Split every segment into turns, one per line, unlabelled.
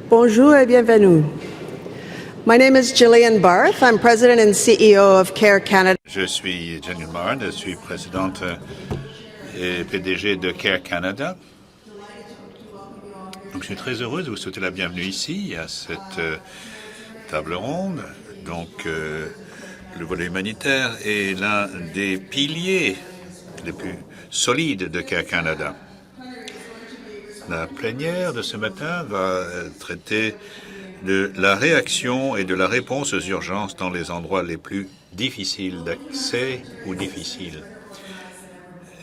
Bonjour et bienvenue. My name is Gillian Barth. I'm President and CEO of CARE Canada.
Je suis Gillian Barth, je suis présidente et PDG de CARE Canada. Donc, je suis très heureuse de vous souhaiter la bienvenue ici à cette table ronde. Donc, le volet humanitaire est l'un des piliers les plus solides de CARE Canada. La plénière de ce matin va traiter de la réaction et de la réponse aux urgences dans les endroits les plus difficiles d'accès ou difficiles.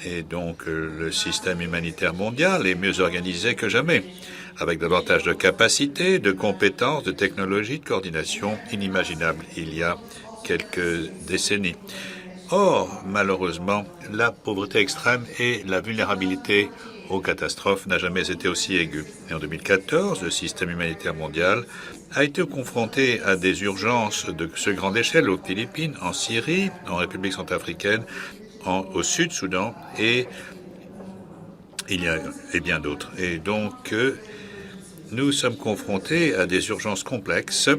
Et donc, le système humanitaire mondial est mieux organisé que jamais, avec davantage de capacités, de compétences, de technologies, de coordination inimaginables il y a quelques décennies. Or, malheureusement, la pauvreté extrême et la vulnérabilité aux catastrophes n'a jamais été aussi aiguë. Et en 2014, le système humanitaire mondial a été confronté à des urgences de ce grande échelle aux Philippines, en Syrie, en République centrafricaine, au Sud-Soudan et bien d'autres. Et donc, nous sommes confrontés à des urgences complexes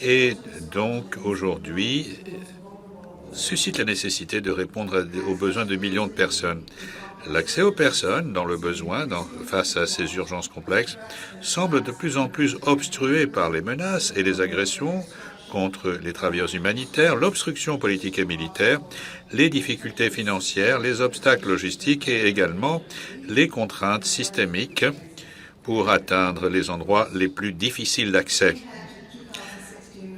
et donc aujourd'hui suscite la nécessité de répondre aux besoins de millions de personnes. L'accès aux personnes dans le besoin face à ces urgences complexes semble de plus en plus obstrué par les menaces et les agressions contre les travailleurs humanitaires, l'obstruction politique et militaire, les difficultés financières, les obstacles logistiques et également les contraintes systémiques pour atteindre les endroits les plus difficiles d'accès.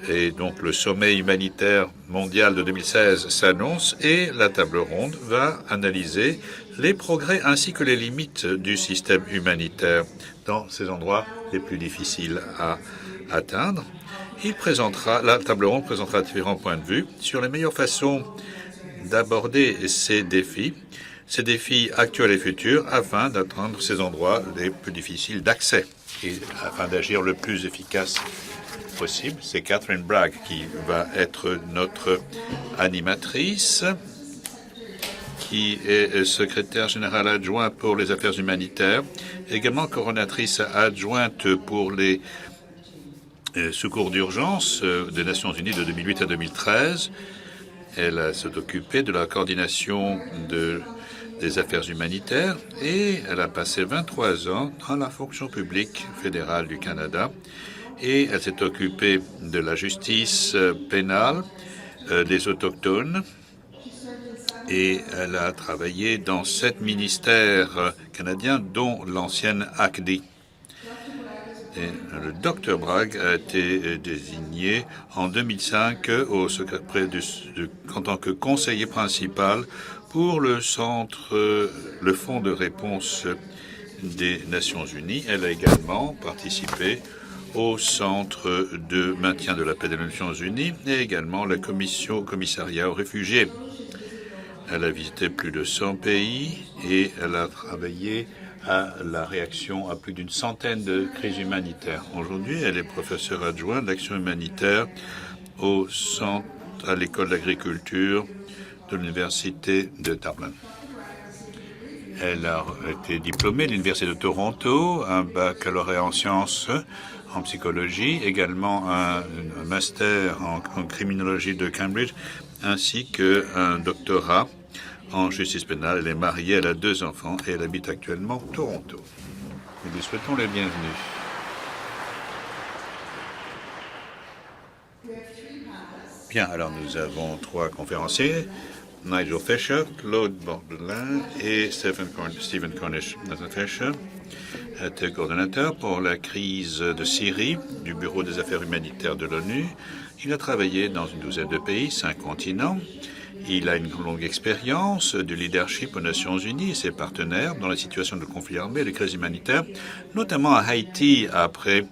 Et donc le sommet humanitaire mondial de 2016 s'annonce et la table ronde va analyser les progrès ainsi que les limites du système humanitaire dans ces endroits les plus difficiles à atteindre. La table ronde présentera différents points de vue sur les meilleures façons d'aborder ces défis actuels et futurs afin d'atteindre ces endroits les plus difficiles d'accès et afin d'agir le plus efficace possible. C'est Catherine Bragg qui va être notre animatrice, qui est secrétaire générale adjointe pour les affaires humanitaires, également coordonnatrice adjointe pour les secours d'urgence des Nations Unies de 2008 à 2013. Elle s'est occupée de la coordination des affaires humanitaires et elle a passé 23 ans dans la fonction publique fédérale du Canada. Et elle s'est occupée de la justice pénale des Autochtones et elle a travaillé dans 7 ministères canadiens, dont l'ancienne ACDI. Et le Dr Bragg a été désigné en 2005 en tant que conseiller principal pour le Fonds de réponse des Nations Unies. Elle a également participé au Centre de maintien de la paix des Nations Unies et également le commissariat aux réfugiés. Elle a visité plus de 100 pays et elle a travaillé à la réaction à plus d'une centaine de crises humanitaires. Aujourd'hui, elle est professeure adjointe d'action humanitaire à l'école d'agriculture de l'Université de Dublin. Elle a été diplômée de l'Université de Toronto, un baccalauréat en sciences en psychologie, également un master en criminologie de Cambridge, ainsi qu'un doctorat en justice pénale. Elle est mariée, elle a 2 enfants et elle habite actuellement Toronto. Nous lui souhaitons la bienvenue. Bien, alors nous avons 3 conférenciers. Nigel Fisher, Claude Bordelin et Stephen Cornish. Nigel Fisher était coordonnateur pour la crise de Syrie du Bureau des affaires humanitaires de l'ONU. Il a travaillé dans une douzaine de pays, 5 continents. Il a une longue expérience de leadership aux Nations Unies et ses partenaires dans la situation de conflit armé et de crise humanitaire, notamment à Haïti après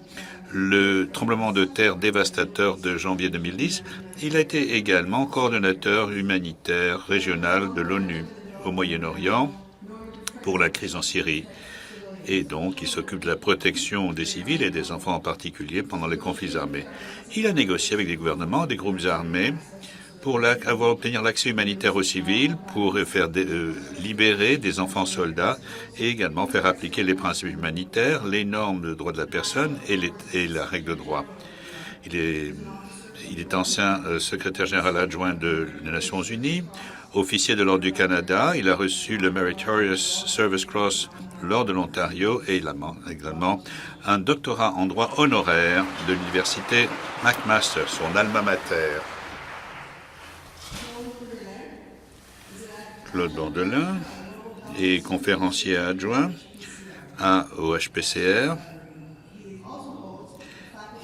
le tremblement de terre dévastateur de janvier 2010. Il a été également coordonnateur humanitaire régional de l'ONU au Moyen-Orient pour la crise en Syrie. Et donc, il s'occupe de la protection des civils et des enfants en particulier pendant les conflits armés. Il a négocié avec des gouvernements, des groupes armés, pour obtenir l'accès humanitaire aux civils, pour faire libérer des enfants soldats et également faire appliquer les principes humanitaires, les normes de droit de la personne et la règle de droit. Il est ancien secrétaire général adjoint des Nations Unies, officier de l'Ordre du Canada. Il a reçu le Meritorious Service Cross lors de l'Ontario et il a également un doctorat en droit honoraire de l'Université McMaster, son alma mater. Claude Bordelin est conférencier adjoint au HPCR.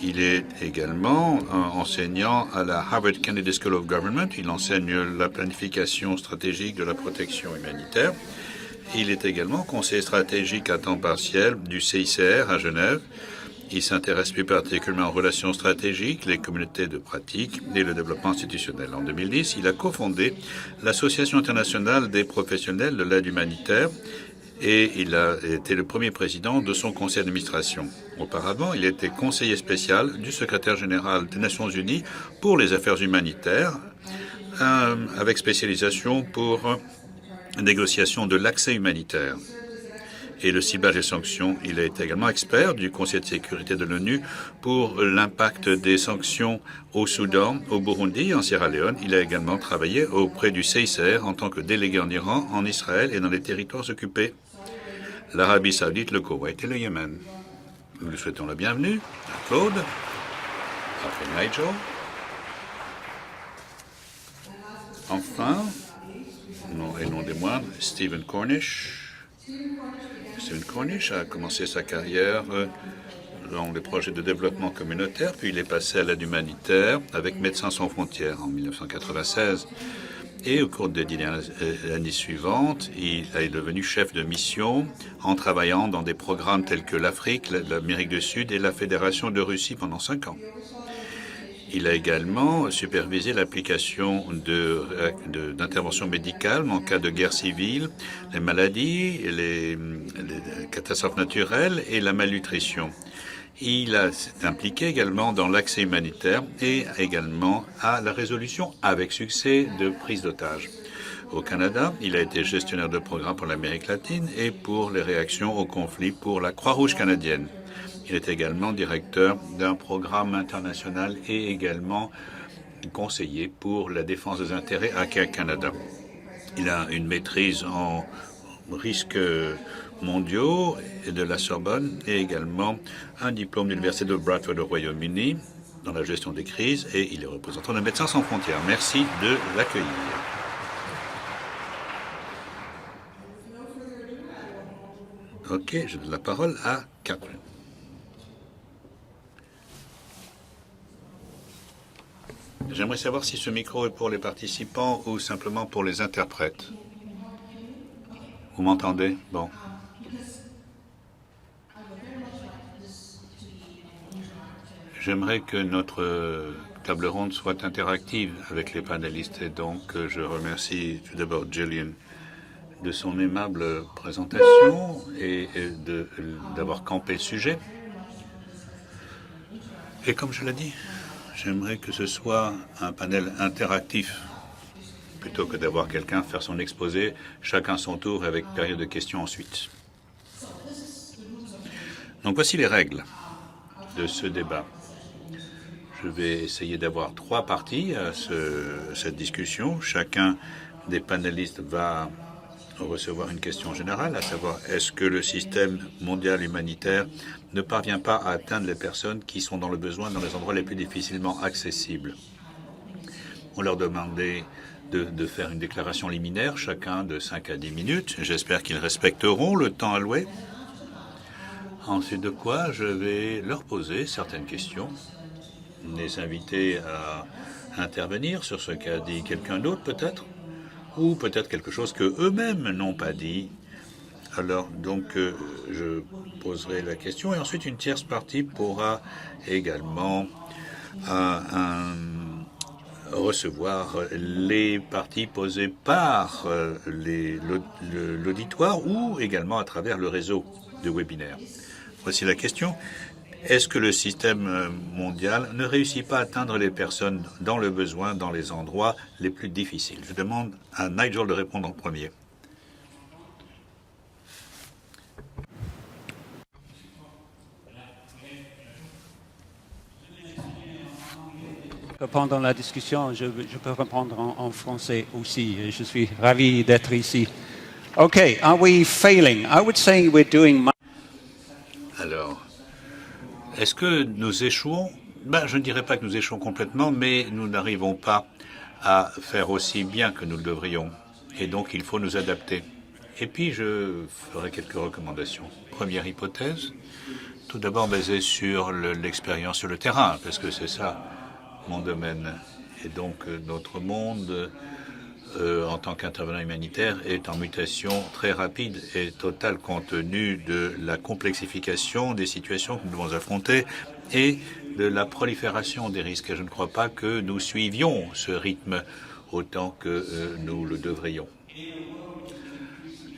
Il est également enseignant à la Harvard Kennedy School of Government. Il enseigne la planification stratégique de la protection humanitaire. Il est également conseiller stratégique à temps partiel du CICR à Genève. Il s'intéresse plus particulièrement aux relations stratégiques, les communautés de pratique et le développement institutionnel. En 2010, il a cofondé l'Association internationale des professionnels de l'aide humanitaire et il a été le premier président de son conseil d'administration. Auparavant, il était conseiller spécial du secrétaire général des Nations Unies pour les affaires humanitaires, avec spécialisation pour négociation de l'accès humanitaire et le ciblage des sanctions. Il a été également expert du Conseil de sécurité de l'ONU pour l'impact des sanctions au Soudan, au Burundi et en Sierra Leone. Il a également travaillé auprès du CICR en tant que délégué en Iran, en Israël et dans les territoires occupés, l'Arabie Saoudite, le Koweït et le Yémen. Nous lui souhaitons la bienvenue à Claude, après Nigel. Enfin, non des moindres, Stephen Cornish. Stephen Cornish a commencé sa carrière dans les projets de développement communautaire, puis il est passé à l'aide humanitaire avec Médecins sans frontières en 1996. Et au cours des 10 années suivantes, il est devenu chef de mission en travaillant dans des programmes tels que l'Afrique, l'Amérique du Sud et la Fédération de Russie pendant 5 ans. Il a également supervisé l'application d'interventions médicales en cas de guerre civile, les maladies, les catastrophes naturelles et la malnutrition. Il s'est impliqué également dans l'accès humanitaire et également à la résolution avec succès de prises d'otages. Au Canada, il a été gestionnaire de programmes pour l'Amérique latine et pour les réactions aux conflits pour la Croix-Rouge canadienne. Il est également directeur d'un programme international et également conseiller pour la défense des intérêts à Care Canada. Il a une maîtrise en risques mondiaux et de la Sorbonne et également un diplôme de l'Université de Bradford au Royaume-Uni dans la gestion des crises et il est représentant de Médecins sans frontières. Merci de l'accueillir. Ok, je donne la parole à Catherine. J'aimerais savoir si ce micro est pour les participants ou simplement pour les interprètes. Vous m'entendez? Bon. J'aimerais que notre table ronde soit interactive avec les panélistes et donc je remercie tout d'abord Gillian de son aimable présentation et d'avoir campé le sujet. Et comme je l'ai dit, j'aimerais que ce soit un panel interactif plutôt que d'avoir quelqu'un faire son exposé, chacun son tour avec période de questions ensuite. Donc voici les règles de ce débat. Je vais essayer d'avoir 3 parties à cette discussion. Chacun des panélistes va recevoir une question générale, à savoir est-ce que le système mondial humanitaire ne parvient pas à atteindre les personnes qui sont dans le besoin dans les endroits les plus difficilement accessibles. On leur demandait de faire une déclaration liminaire, chacun de 5 à 10 minutes. J'espère qu'ils respecteront le temps alloué. Ensuite de quoi, je vais leur poser certaines questions, les inviter à intervenir sur ce qu'a dit quelqu'un d'autre peut-être, ou peut-être quelque chose que eux-mêmes n'ont pas dit. Alors, donc, je poserai la question et ensuite une tierce partie pourra également recevoir les parties posées par l'auditoire ou également à travers le réseau de webinaires. Voici la question. est-ce que le système mondial ne réussit pas à atteindre les personnes dans le besoin, dans les endroits les plus difficiles? Je demande à Nigel de répondre en premier.
Pendant la discussion, je peux répondre en français aussi. Je suis ravi d'être ici. Okay, are we failing? I would say we're doing.
Alors, est-ce que nous échouons? Je ne dirais pas que nous échouons complètement, mais nous n'arrivons pas à faire aussi bien que nous le devrions. Et donc, il faut nous adapter. Et puis, je ferai quelques recommandations. Première hypothèse, tout d'abord basée sur l'expérience sur le terrain, parce que c'est ça mon domaine. Et donc, notre monde, en tant qu'intervenant humanitaire, est en mutation très rapide et totale compte tenu de la complexification des situations que nous devons affronter et de la prolifération des risques. Et je ne crois pas que nous suivions ce rythme autant que nous le devrions.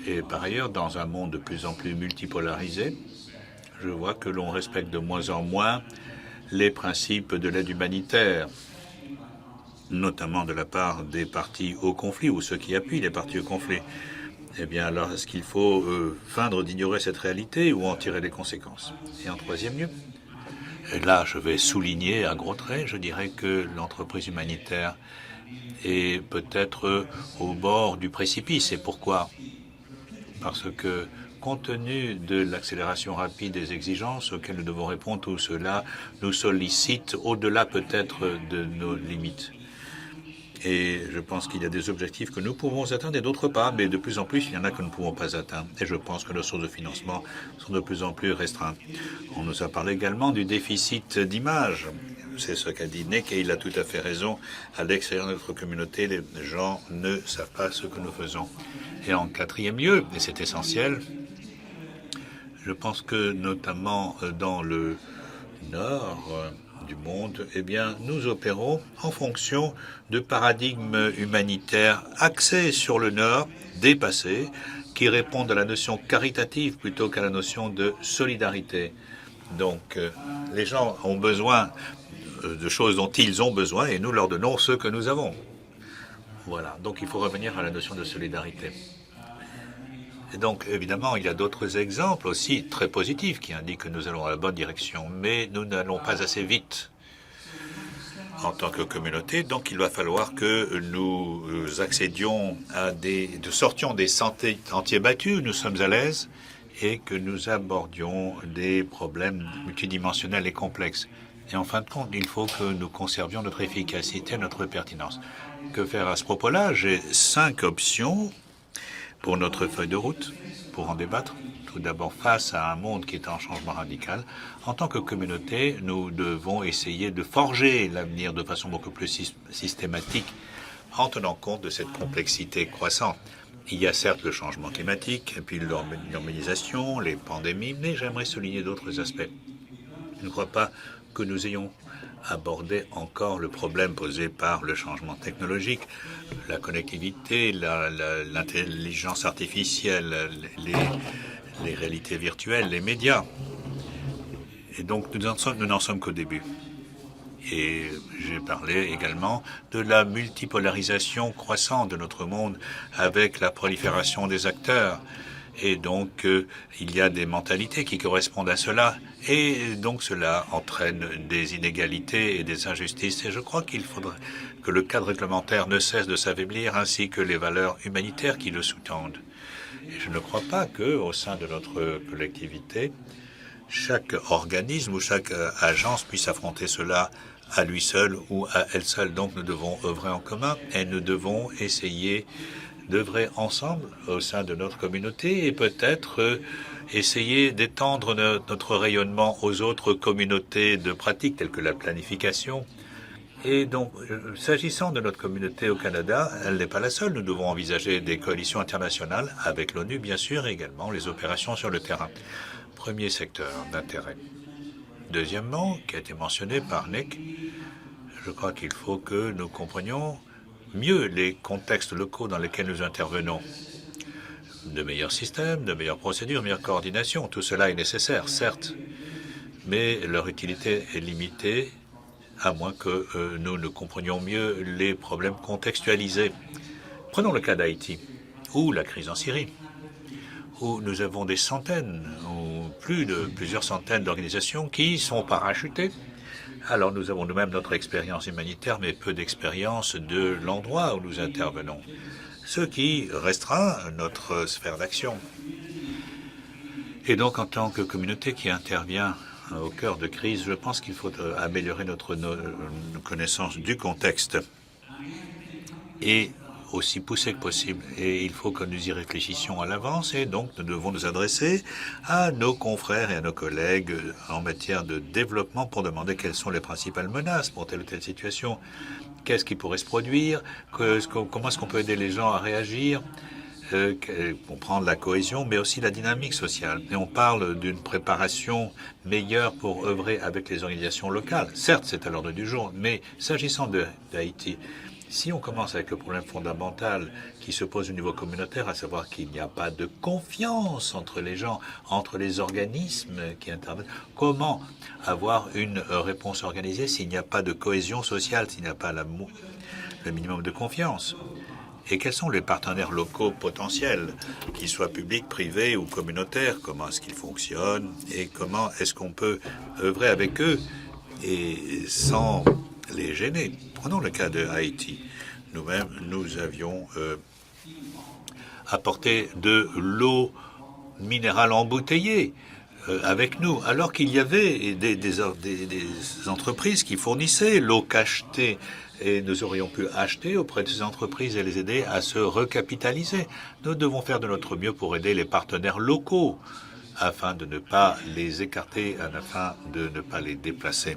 Et par ailleurs, dans un monde de plus en plus multipolarisé, je vois que l'on respecte de moins en moins les principes de l'aide humanitaire, notamment de la part des partis au conflit ou ceux qui appuient les partis au conflit. Eh bien, alors, est-ce qu'il faut feindre d'ignorer cette réalité ou en tirer les conséquences? Et en troisième lieu, et là, je vais souligner à gros traits, je dirais que l'entreprise humanitaire est peut-être au bord du précipice. Et pourquoi? Parce que, compte tenu de l'accélération rapide des exigences auxquelles nous devons répondre, tout cela nous sollicite au-delà peut-être de nos limites. Et je pense qu'il y a des objectifs que nous pouvons atteindre et d'autres pas, mais de plus en plus, il y en a que nous ne pouvons pas atteindre. Et je pense que nos sources de financement sont de plus en plus restreintes. On nous a parlé également du déficit d'image. C'est ce qu'a dit Nick et il a tout à fait raison. À l'extérieur de notre communauté, les gens ne savent pas ce que nous faisons. Et en quatrième lieu, et c'est essentiel, je pense que notamment dans le nord du monde, eh bien, nous opérons en fonction de paradigmes humanitaires axés sur le nord, dépassés, qui répondent à la notion caritative plutôt qu'à la notion de solidarité. Donc, les gens ont besoin de choses dont ils ont besoin et nous leur donnons ce que nous avons. Voilà, donc il faut revenir à la notion de solidarité. Et donc, évidemment, il y a d'autres exemples aussi très positifs qui indiquent que nous allons dans la bonne direction, mais nous n'allons pas assez vite en tant que communauté. Donc, il va falloir que nous accédions à sortions des sentiers battus, nous sommes à l'aise, et que nous abordions des problèmes multidimensionnels et complexes. Et en fin de compte, il faut que nous conservions notre efficacité, notre pertinence. Que faire à ce propos-là? J'ai 5 options pour notre feuille de route, pour en débattre. Tout d'abord, face à un monde qui est en changement radical, en tant que communauté, nous devons essayer de forger l'avenir de façon beaucoup plus systématique en tenant compte de cette complexité croissante. Il y a certes le changement climatique, et puis l'urbanisation, les pandémies, mais j'aimerais souligner d'autres aspects. Je ne crois pas que nous ayons abordé encore le problème posé par le changement technologique, la connectivité, l'intelligence artificielle, les réalités virtuelles, les médias. Et donc nous n'en sommes qu'au début. Et j'ai parlé également de la multipolarisation croissante de notre monde avec la prolifération des acteurs. Et donc, il y a des mentalités qui correspondent à cela. Et donc, cela entraîne des inégalités et des injustices. Et je crois qu'il faudrait que le cadre réglementaire ne cesse de s'affaiblir, ainsi que les valeurs humanitaires qui le sous-tendent. Et je ne crois pas qu'au sein de notre collectivité, chaque organisme ou chaque agence puisse affronter cela à lui seul ou à elle seule. Donc, nous devons œuvrer en commun et nous devons essayer d'œuvrer ensemble au sein de notre communauté et peut-être essayer d'étendre notre rayonnement aux autres communautés de pratiques telles que la planification. Et donc, s'agissant de notre communauté au Canada, elle n'est pas la seule. Nous devons envisager des coalitions internationales avec l'ONU, bien sûr, et également les opérations sur le terrain. Premier secteur d'intérêt. Deuxièmement, qui a été mentionné par Nick, je crois qu'il faut que nous comprenions mieux les contextes locaux dans lesquels nous intervenons. De meilleurs systèmes, de meilleures procédures, meilleure coordination, tout cela est nécessaire, certes. mais leur utilité est limitée à moins que nous ne comprenions mieux les problèmes contextualisés. Prenons le cas d'Haïti ou la crise en Syrie, où nous avons des centaines ou plusieurs centaines d'organisations qui sont parachutées. Alors nous avons nous-mêmes notre expérience humanitaire, mais peu d'expérience de l'endroit où nous intervenons, ce qui restera notre sphère d'action. Et donc en tant que communauté qui intervient au cœur de crise, je pense qu'il faut améliorer notre connaissance du contexte et aussi poussé que possible. Et il faut que nous y réfléchissions à l'avance et donc nous devons nous adresser à nos confrères et à nos collègues en matière de développement pour demander quelles sont les principales menaces pour telle ou telle situation. Qu'est-ce qui pourrait se produire? Comment est-ce qu'on peut aider les gens à réagir? Comprendre la cohésion, mais aussi la dynamique sociale. Et on parle d'une préparation meilleure pour œuvrer avec les organisations locales. Certes, c'est à l'ordre du jour, mais s'agissant d'Haïti, si on commence avec le problème fondamental qui se pose au niveau communautaire, à savoir qu'il n'y a pas de confiance entre les gens, entre les organismes qui interviennent, comment avoir une réponse organisée s'il n'y a pas de cohésion sociale, s'il n'y a pas le minimum de confiance? Et quels sont les partenaires locaux potentiels, qu'ils soient publics, privés ou communautaires? Comment est-ce qu'ils fonctionnent et comment est-ce qu'on peut œuvrer avec eux et sans les gêner? Prenons le cas de Haïti. Nous-mêmes, nous avions apporté de l'eau minérale embouteillée avec nous, alors qu'il y avait des entreprises qui fournissaient l'eau cachetée. Et nous aurions pu acheter auprès de ces entreprises et les aider à se recapitaliser. Nous devons faire de notre mieux pour aider les partenaires locaux afin de ne pas les écarter, afin de ne pas les déplacer.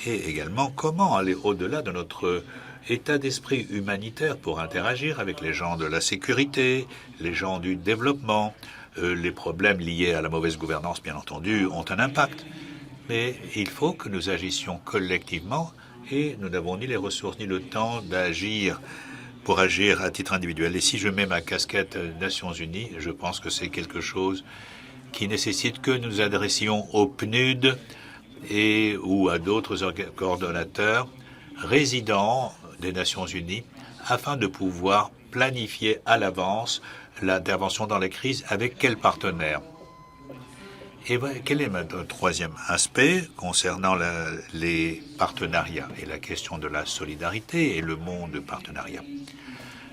Et également, comment aller au-delà de notre état d'esprit humanitaire pour interagir avec les gens de la sécurité, les gens du développement. Les problèmes liés à la mauvaise gouvernance, bien entendu, ont un impact. Mais il faut que nous agissions collectivement et nous n'avons ni les ressources ni le temps d'agir pour agir à titre individuel. Et si je mets ma casquette Nations Unies, je pense que c'est quelque chose qui nécessite que nous adressions au PNUD ou à d'autres coordonnateurs résidents des Nations Unies afin de pouvoir planifier à l'avance l'intervention dans les crises avec quels partenaires. Et quel est le troisième aspect concernant les partenariats et la question de la solidarité et le monde partenariat?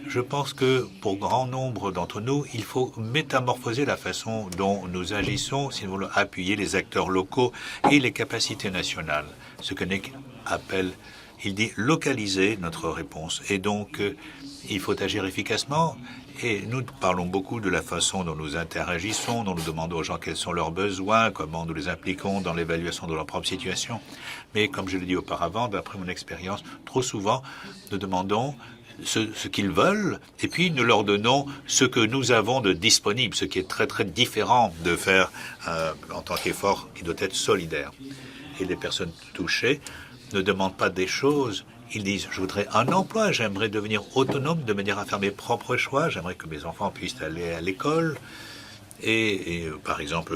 Je pense que pour grand nombre d'entre nous, il faut métamorphoser la façon dont nous agissons si nous voulons appuyer les acteurs locaux et les capacités nationales. Ce que Nick appelle, il dit, localiser notre réponse. Et donc, il faut agir efficacement. Et nous parlons beaucoup de la façon dont nous interagissons, dont nous demandons aux gens quels sont leurs besoins, comment nous les impliquons dans l'évaluation de leur propre situation. Mais comme je l'ai dit auparavant, d'après mon expérience, trop souvent, nous demandons ce qu'ils veulent et puis nous leur donnons ce que nous avons de disponible, ce qui est très très différent de faire en tant qu'effort qui doit être solidaire. Et les personnes touchées ne demandent pas des choses. Ils disent, je voudrais un emploi, j'aimerais devenir autonome de manière à faire mes propres choix, j'aimerais que mes enfants puissent aller à l'école. Et par exemple,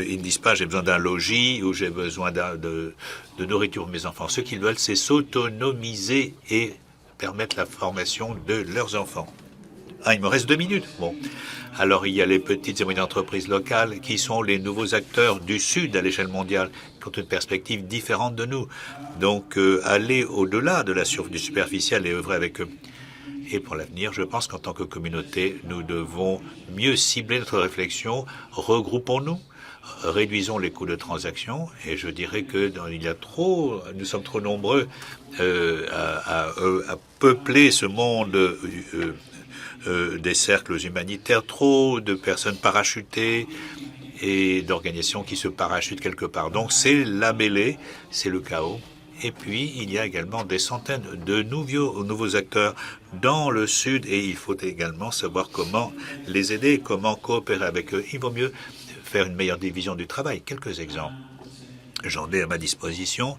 ils ne disent pas, j'ai besoin d'un logis ou j'ai besoin de nourriture pour mes enfants. Ce qu'ils veulent, c'est s'autonomiser et permettre la formation de leurs enfants. Ah, il me reste 2 minutes. Bon. Alors, il y a les petites et moyennes entreprises locales qui sont les nouveaux acteurs du Sud à l'échelle mondiale, qui ont une perspective différente de nous. Donc, aller au-delà du superficiel et œuvrer avec eux. Et pour l'avenir, je pense qu'en tant que communauté, nous devons mieux cibler notre réflexion. Regroupons-nous, réduisons les coûts de transaction. Et je dirais que nous sommes trop nombreux à peupler ce monde des cercles humanitaires, trop de personnes parachutées et d'organisations qui se parachutent quelque part. Donc c'est la mêlée, c'est le chaos. Et puis il y a également des centaines de nouveaux acteurs dans le Sud et il faut également savoir comment les aider, comment coopérer avec eux. Il vaut mieux faire une meilleure division du travail. Quelques exemples. J'en ai à ma disposition.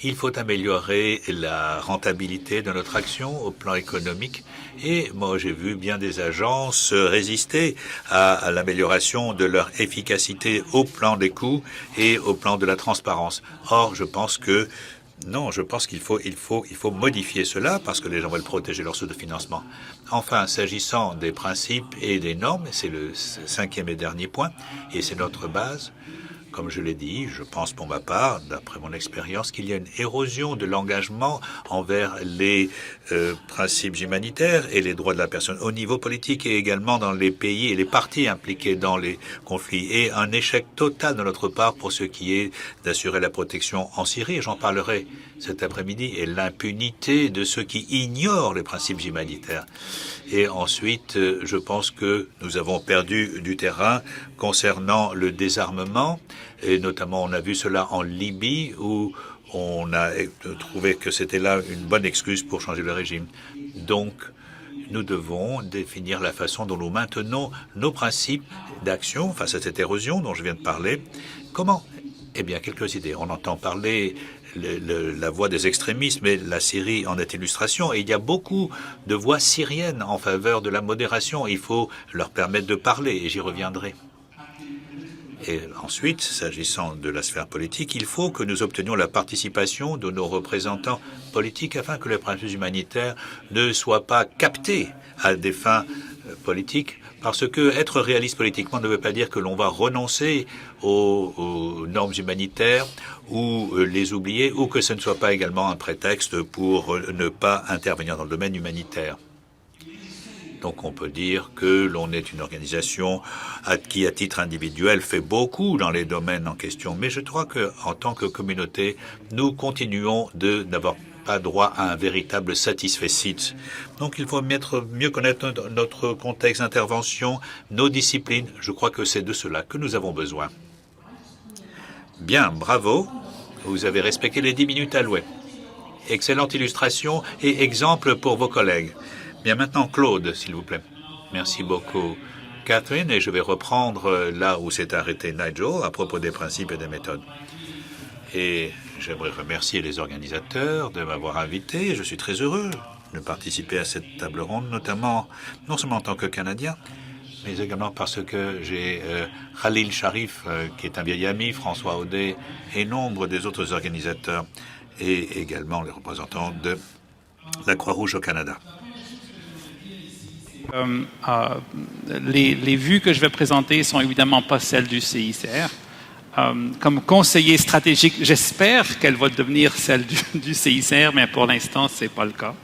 Il faut améliorer la rentabilité de notre action au plan économique. Et moi, j'ai vu bien des agences résister à l'amélioration de leur efficacité au plan des coûts et au plan de la transparence. Or, je pense que non, je pense qu'il faut modifier cela parce que les gens veulent protéger leurs sources de financement. Enfin, s'agissant des principes et des normes, c'est le cinquième et dernier point, et c'est notre base. Comme je l'ai dit, je pense pour ma part, d'après mon expérience, qu'il y a une érosion de l'engagement envers les principes humanitaires et les droits de la personne au niveau politique et également dans les pays et les partis impliqués dans les conflits. Et un échec total de notre part pour ce qui est d'assurer la protection en Syrie, j'en parlerai cet après-midi, et l'impunité de ceux qui ignorent les principes humanitaires. Et ensuite, je pense que nous avons perdu du terrain concernant le désarmement, et notamment on a vu cela en Libye où on a trouvé que c'était là une bonne excuse pour changer le régime. Donc, nous devons définir la façon dont nous maintenons nos principes d'action face à cette érosion dont je viens de parler. Comment? Eh bien, quelques idées. On entend parler la voix des extrémistes, mais la Syrie en est illustration. Et il y a beaucoup de voix syriennes en faveur de la modération. Il faut leur permettre de parler, et j'y reviendrai. Et ensuite, s'agissant de la sphère politique, il faut que nous obtenions la participation de nos représentants politiques afin que les principes humanitaires ne soient pas captés à des fins politiques, parce que être réaliste politiquement ne veut pas dire que l'on va renoncer aux normes humanitaires ou les oublier, ou que ce ne soit pas également un prétexte pour ne pas intervenir dans le domaine humanitaire. Donc on peut dire que l'on est une organisation qui, à titre individuel, fait beaucoup dans les domaines en question. Mais je crois qu'en tant que communauté, nous continuons de n'avoir pas droit à un véritable satisfecit. Donc il faut mieux connaître notre contexte d'intervention, nos disciplines. Je crois que c'est de cela que nous avons besoin. Bien, bravo. Vous avez respecté les 10 minutes allouées. Excellente illustration et exemple pour vos collègues. Bien, maintenant, Claude, s'il vous plaît. Merci beaucoup, Catherine, et je vais reprendre là où s'est arrêté Nigel à propos des principes et des méthodes. Et j'aimerais remercier les organisateurs de m'avoir invité. Je suis très heureux de participer à cette table ronde, notamment, non seulement en tant que Canadien, mais également parce que j'ai Khalil Sharif, qui est un vieil ami, François Audet, et nombre des autres organisateurs, et également les représentants de la Croix-Rouge au Canada.
Les vues que je vais présenter sont évidemment pas celles du CICR. Comme conseiller stratégique, j'espère qu'elle va devenir celle du CICR, mais pour l'instant, ce n'est pas le cas.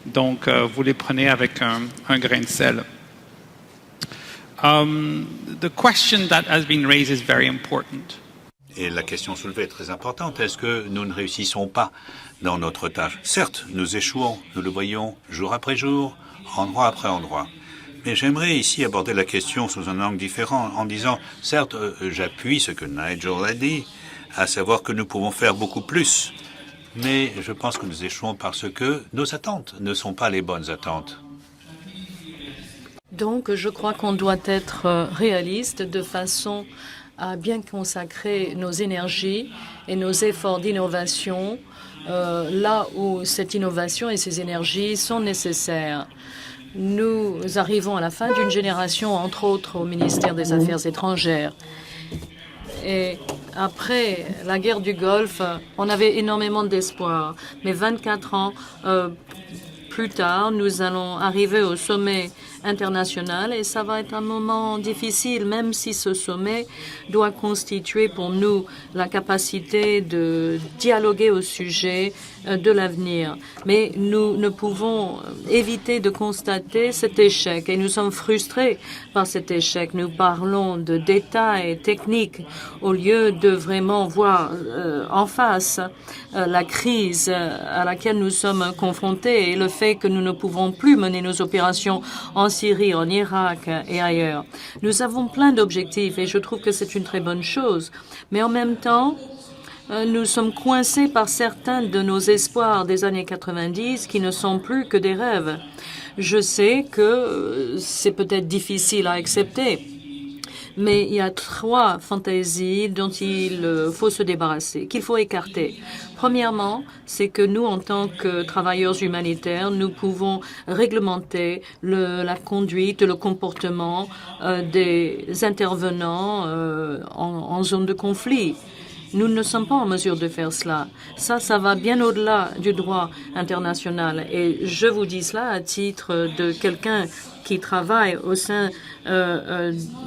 Donc, vous les prenez avec un grain de sel. The question that has been raised is very important.
Et la question soulevée est très importante. Est-ce que nous ne réussissons pas dans notre tâche? Certes, nous échouons, nous le voyons jour après jour, endroit après endroit. Mais j'aimerais ici aborder la question sous un angle différent en disant, certes, j'appuie ce que Nigel a dit, à savoir que nous pouvons faire beaucoup plus. Mais je pense que nous échouons parce que nos attentes ne sont pas les bonnes attentes.
Donc, je crois qu'on doit être réaliste de façon à bien consacrer nos énergies et nos efforts d'innovation là où cette innovation et ces énergies sont nécessaires. Nous arrivons à la fin d'une génération, entre autres au ministère des Affaires étrangères. Et après la guerre du Golfe, on avait énormément d'espoir. Mais 24 ans plus tard, nous allons arriver au sommet international et ça va être un moment difficile, même si ce sommet doit constituer pour nous la capacité de dialoguer au sujet de l'avenir. Mais nous ne pouvons éviter de constater cet échec et nous sommes frustrés par cet échec. Nous parlons de détails techniques au lieu de vraiment voir en face la crise à laquelle nous sommes confrontés et le fait que nous ne pouvons plus mener nos opérations en Syrie, en Irak et ailleurs. Nous avons plein d'objectifs et je trouve que c'est une très bonne chose. Mais en même temps, nous sommes coincés par certains de nos espoirs des années 90 qui ne sont plus que des rêves. Je sais que c'est peut-être difficile à accepter, Mais il y a 3 fantaisies dont il faut se débarrasser, qu'il faut écarter. Premièrement, c'est que nous, en tant que travailleurs humanitaires, nous pouvons réglementer la conduite, le comportement des intervenants en zone de conflit. Nous ne sommes pas en mesure de faire cela. Ça va bien au-delà du droit international. Et je vous dis cela à titre de quelqu'un qui travaille au sein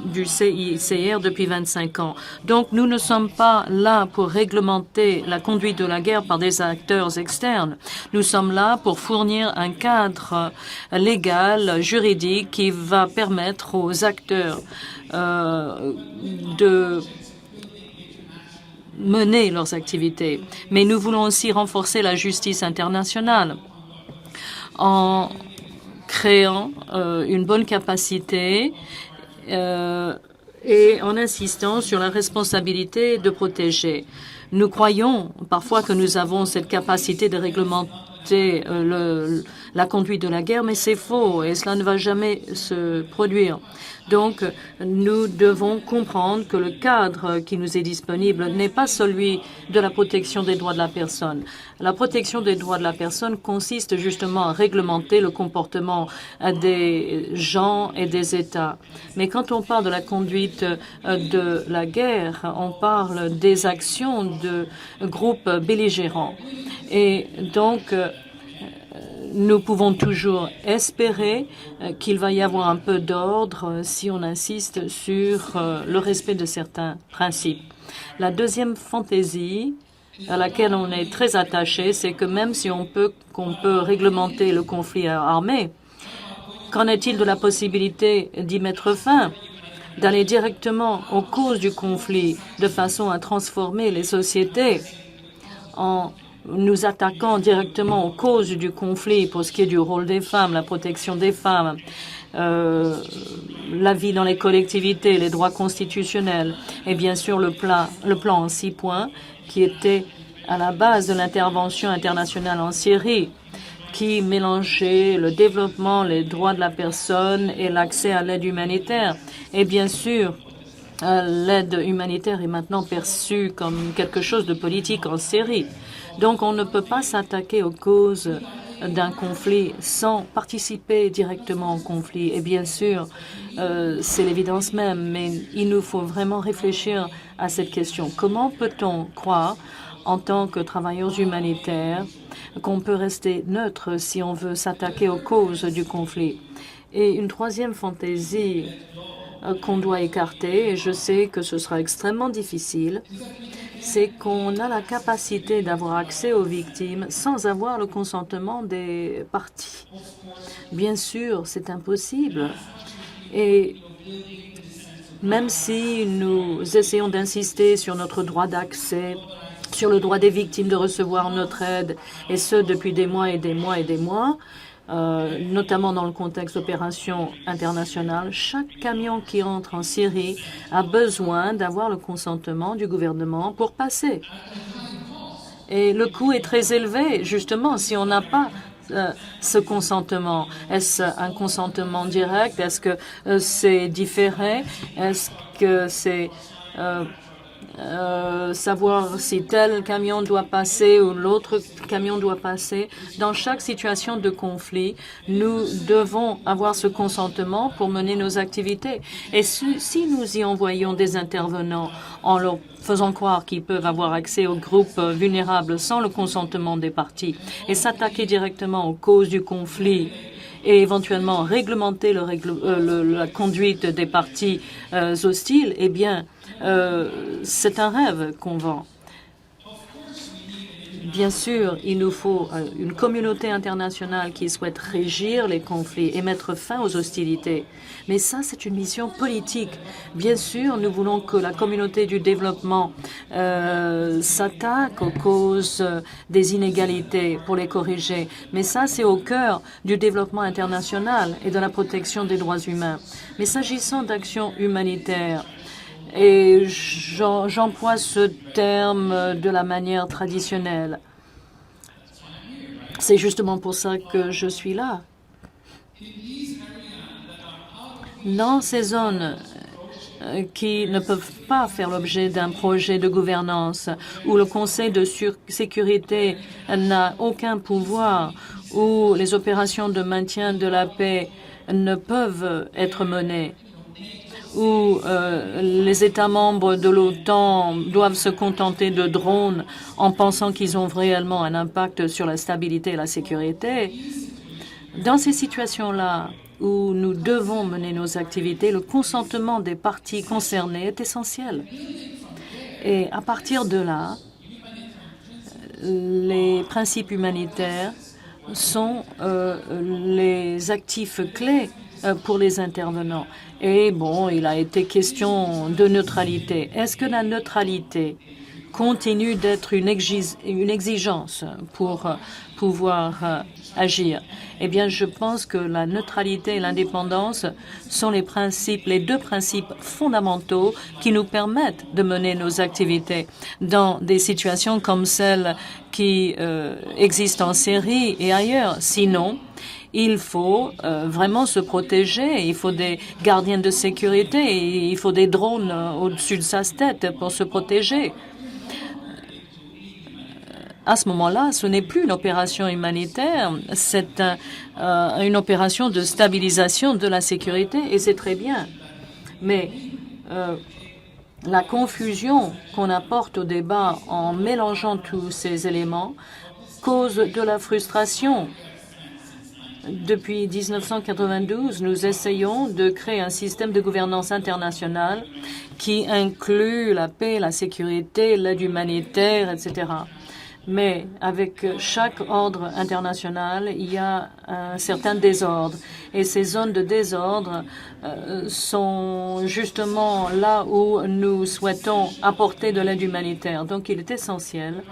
du CICR depuis 25 ans. Donc, nous ne sommes pas là pour réglementer la conduite de la guerre par des acteurs externes. Nous sommes là pour fournir un cadre légal, juridique, qui va permettre aux acteurs de mener leurs activités. Mais nous voulons aussi renforcer la justice internationale en créant une bonne capacité et en insistant sur la responsabilité de protéger. Nous croyons parfois que nous avons cette capacité de réglementer la conduite de la guerre, mais c'est faux et cela ne va jamais se produire. Donc, nous devons comprendre que le cadre qui nous est disponible n'est pas celui de la protection des droits de la personne. La protection des droits de la personne consiste justement à réglementer le comportement des gens et des États. Mais quand on parle de la conduite de la guerre, on parle des actions de groupes belligérants. Et donc, nous pouvons toujours espérer qu'il va y avoir un peu d'ordre si on insiste sur le respect de certains principes. La deuxième fantaisie à laquelle on est très attaché, c'est que même si qu'on peut réglementer le conflit armé, qu'en est-il de la possibilité d'y mettre fin, d'aller directement aux causes du conflit de façon à transformer les sociétés en nous attaquant directement aux causes du conflit pour ce qui est du rôle des femmes, la protection des femmes, la vie dans les collectivités, les droits constitutionnels et bien sûr le plan en 6 points qui était à la base de l'intervention internationale en Syrie, qui mélangeait le développement, les droits de la personne et l'accès à l'aide humanitaire. Et bien sûr, l'aide humanitaire est maintenant perçue comme quelque chose de politique en Syrie. Donc on ne peut pas s'attaquer aux causes d'un conflit sans participer directement au conflit. Et bien sûr, c'est l'évidence même, mais il nous faut vraiment réfléchir à cette question. Comment peut-on croire, en tant que travailleurs humanitaires, qu'on peut rester neutre si on veut s'attaquer aux causes du conflit? Et une troisième fantaisie qu'on doit écarter, et je sais que ce sera extrêmement difficile, c'est qu'on a la capacité d'avoir accès aux victimes sans avoir le consentement des parties. Bien sûr, c'est impossible. Et même si nous essayons d'insister sur notre droit d'accès, sur le droit des victimes de recevoir notre aide, et ce depuis des mois et des mois et des mois, notamment dans le contexte d'opérations internationales, chaque camion qui entre en Syrie a besoin d'avoir le consentement du gouvernement pour passer. Et le coût est très élevé, justement, si on n'a pas ce consentement. Est-ce un consentement direct? Est-ce que c'est différé? Est-ce que c'est savoir si tel camion doit passer ou l'autre camion doit passer? Dans chaque situation de conflit, nous devons avoir ce consentement pour mener nos activités. Et si nous y envoyons des intervenants en leur faisant croire qu'ils peuvent avoir accès aux groupes vulnérables sans le consentement des parties et s'attaquer directement aux causes du conflit et éventuellement réglementer la conduite des parties hostiles, eh bien, c'est un rêve qu'on vend. Bien sûr, il nous faut une communauté internationale qui souhaite régir les conflits et mettre fin aux hostilités. Mais ça, c'est une mission politique. Bien sûr, nous voulons que la communauté du développement s'attaque aux causes des inégalités pour les corriger. Mais ça, c'est au cœur du développement international et de la protection des droits humains. Mais s'agissant d'actions humanitaires, et j'emploie ce terme de la manière traditionnelle. C'est justement pour ça que je suis là. Dans ces zones qui ne peuvent pas faire l'objet d'un projet de gouvernance, où le Conseil de sécurité n'a aucun pouvoir, où les opérations de maintien de la paix ne peuvent être menées, où les États membres de l'OTAN doivent se contenter de drones en pensant qu'ils ont réellement un impact sur la stabilité et la sécurité. Dans ces situations-là, où nous devons mener nos activités, le consentement des parties concernées est essentiel. Et à partir de là, les principes humanitaires sont les actifs clés pour les intervenants. Et bon, il a été question de neutralité. Est-ce que la neutralité continue d'être une exigence pour pouvoir agir? Eh bien, je pense que la neutralité et l'indépendance sont les deux principes fondamentaux qui nous permettent de mener nos activités dans des situations comme celles qui existent en Syrie et ailleurs. Sinon, il faut vraiment se protéger. Il faut des gardiens de sécurité. Et il faut des drones au-dessus de sa tête pour se protéger. À ce moment-là, ce n'est plus une opération humanitaire, c'est une opération de stabilisation de la sécurité, et c'est très bien. Mais la confusion qu'on apporte au débat en mélangeant tous ces éléments cause de la frustration. Depuis 1992, nous essayons de créer un système de gouvernance internationale qui inclut la paix, la sécurité, l'aide humanitaire, etc. Mais avec chaque ordre international, il y a un certain désordre. Et ces zones de désordre sont justement là où nous souhaitons apporter de l'aide humanitaire. Donc il est essentiel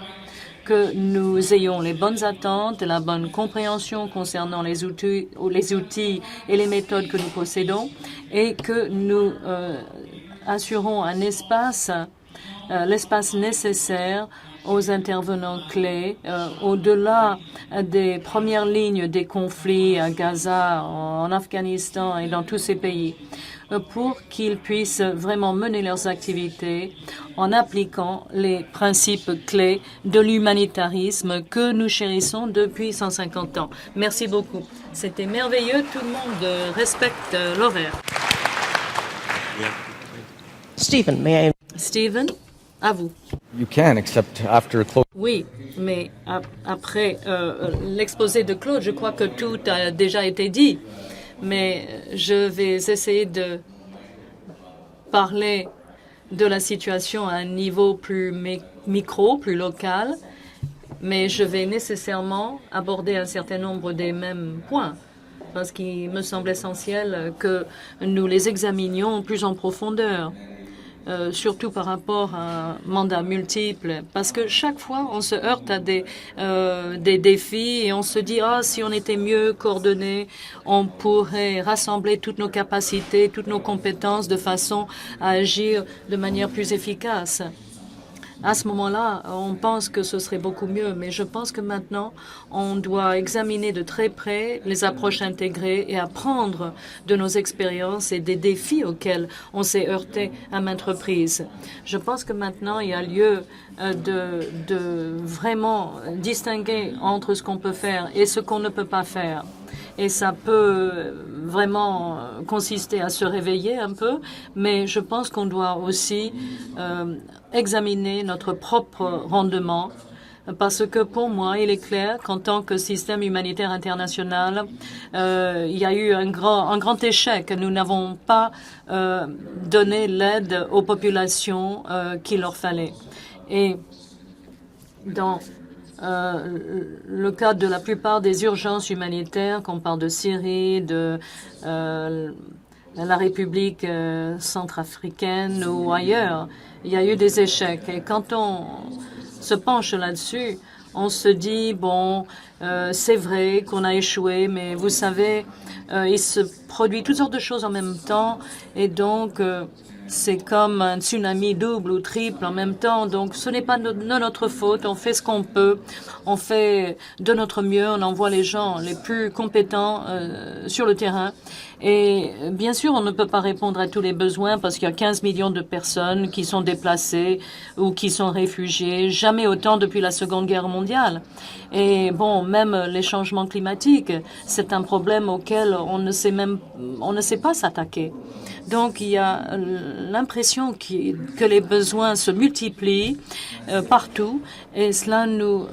que nous ayons les bonnes attentes, la bonne compréhension concernant les outils et les méthodes que nous possédons, et que nous assurons un espace, l'espace nécessaire aux intervenants clés, au-delà des premières lignes des conflits à Gaza, en Afghanistan et dans tous ces pays, pour qu'ils puissent vraiment mener leurs activités en appliquant les principes clés de l'humanitarisme que nous chérissons depuis 150 ans. Merci beaucoup. C'était merveilleux. Tout le monde respecte l'horaire. Stephen, à vous.
You can, except after close.
Oui, mais après l'exposé de Claude, je crois que tout a déjà été dit. Mais je vais essayer de parler de la situation à un niveau plus micro, plus local, mais je vais nécessairement aborder un certain nombre des mêmes points, parce qu'il me semble essentiel que nous les examinions plus en profondeur. Surtout par rapport à un mandat multiple, parce que chaque fois, on se heurte à des défis et on se dit « Ah, si on était mieux coordonnés, on pourrait rassembler toutes nos capacités, toutes nos compétences de façon à agir de manière plus efficace. » À ce moment-là, on pense que ce serait beaucoup mieux, mais je pense que maintenant, on doit examiner de très près les approches intégrées et apprendre de nos expériences et des défis auxquels on s'est heurté à maintes reprises. Je pense que maintenant, il y a lieu de vraiment distinguer entre ce qu'on peut faire et ce qu'on ne peut pas faire. Et ça peut vraiment consister à se réveiller un peu, mais je pense qu'on doit aussi examiner notre propre rendement, parce que pour moi, il est clair qu'en tant que système humanitaire international, il y a eu un grand échec. Nous n'avons pas donné l'aide aux populations qu'il leur fallait. Et dans le cas de la plupart des urgences humanitaires, qu'on parle de Syrie, de la République centrafricaine ou ailleurs, il y a eu des échecs. Et quand on se penche là-dessus, on se dit, bon, c'est vrai qu'on a échoué, mais vous savez, il se produit toutes sortes de choses en même temps. Et donc, c'est comme un tsunami double ou triple en même temps. Donc, ce n'est pas de notre faute. On fait ce qu'on peut. On fait de notre mieux. On envoie les gens les plus compétents sur le terrain. Et bien sûr, on ne peut pas répondre à tous les besoins parce qu'il y a 15 millions de personnes qui sont déplacées ou qui sont réfugiées. Jamais autant depuis la Seconde Guerre mondiale. Et bon, même les changements climatiques, c'est un problème auquel on ne sait pas s'attaquer. Donc, il y a l'impression que les besoins se multiplient partout et cela nous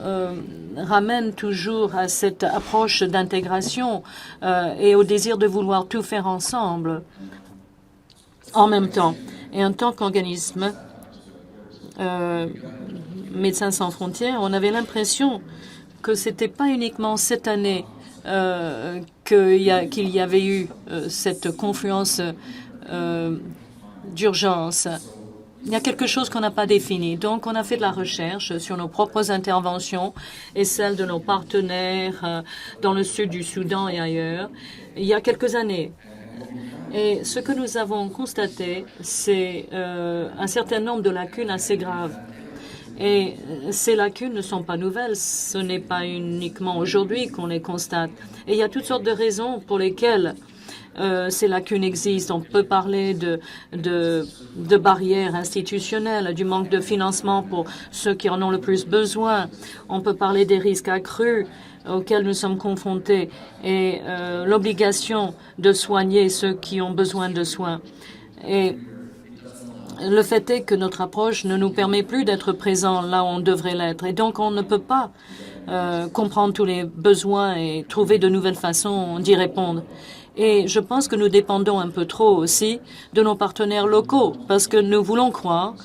ramène toujours à cette approche d'intégration et au désir de vouloir tout faire ensemble en même temps. Et en tant qu'organisme, Médecins sans frontières, on avait l'impression que c'était pas uniquement cette année qu'il y avait eu cette confluence d'urgence. Il y a quelque chose qu'on n'a pas défini. Donc, on a fait de la recherche sur nos propres interventions et celles de nos partenaires dans le sud du Soudan et ailleurs, il y a quelques années. Et ce que nous avons constaté, c'est un certain nombre de lacunes assez graves. Et ces lacunes ne sont pas nouvelles, ce n'est pas uniquement aujourd'hui qu'on les constate. Et il y a toutes sortes de raisons pour lesquelles ces lacunes existent. On peut parler de barrières institutionnelles, du manque de financement pour ceux qui en ont le plus besoin. On peut parler des risques accrus auxquels nous sommes confrontés et l'obligation de soigner ceux qui ont besoin de soins. Et le fait est que notre approche ne nous permet plus d'être présents là où on devrait l'être. Et donc, on ne peut pas comprendre tous les besoins et trouver de nouvelles façons d'y répondre. Et je pense que nous dépendons un peu trop aussi de nos partenaires locaux parce que nous voulons croire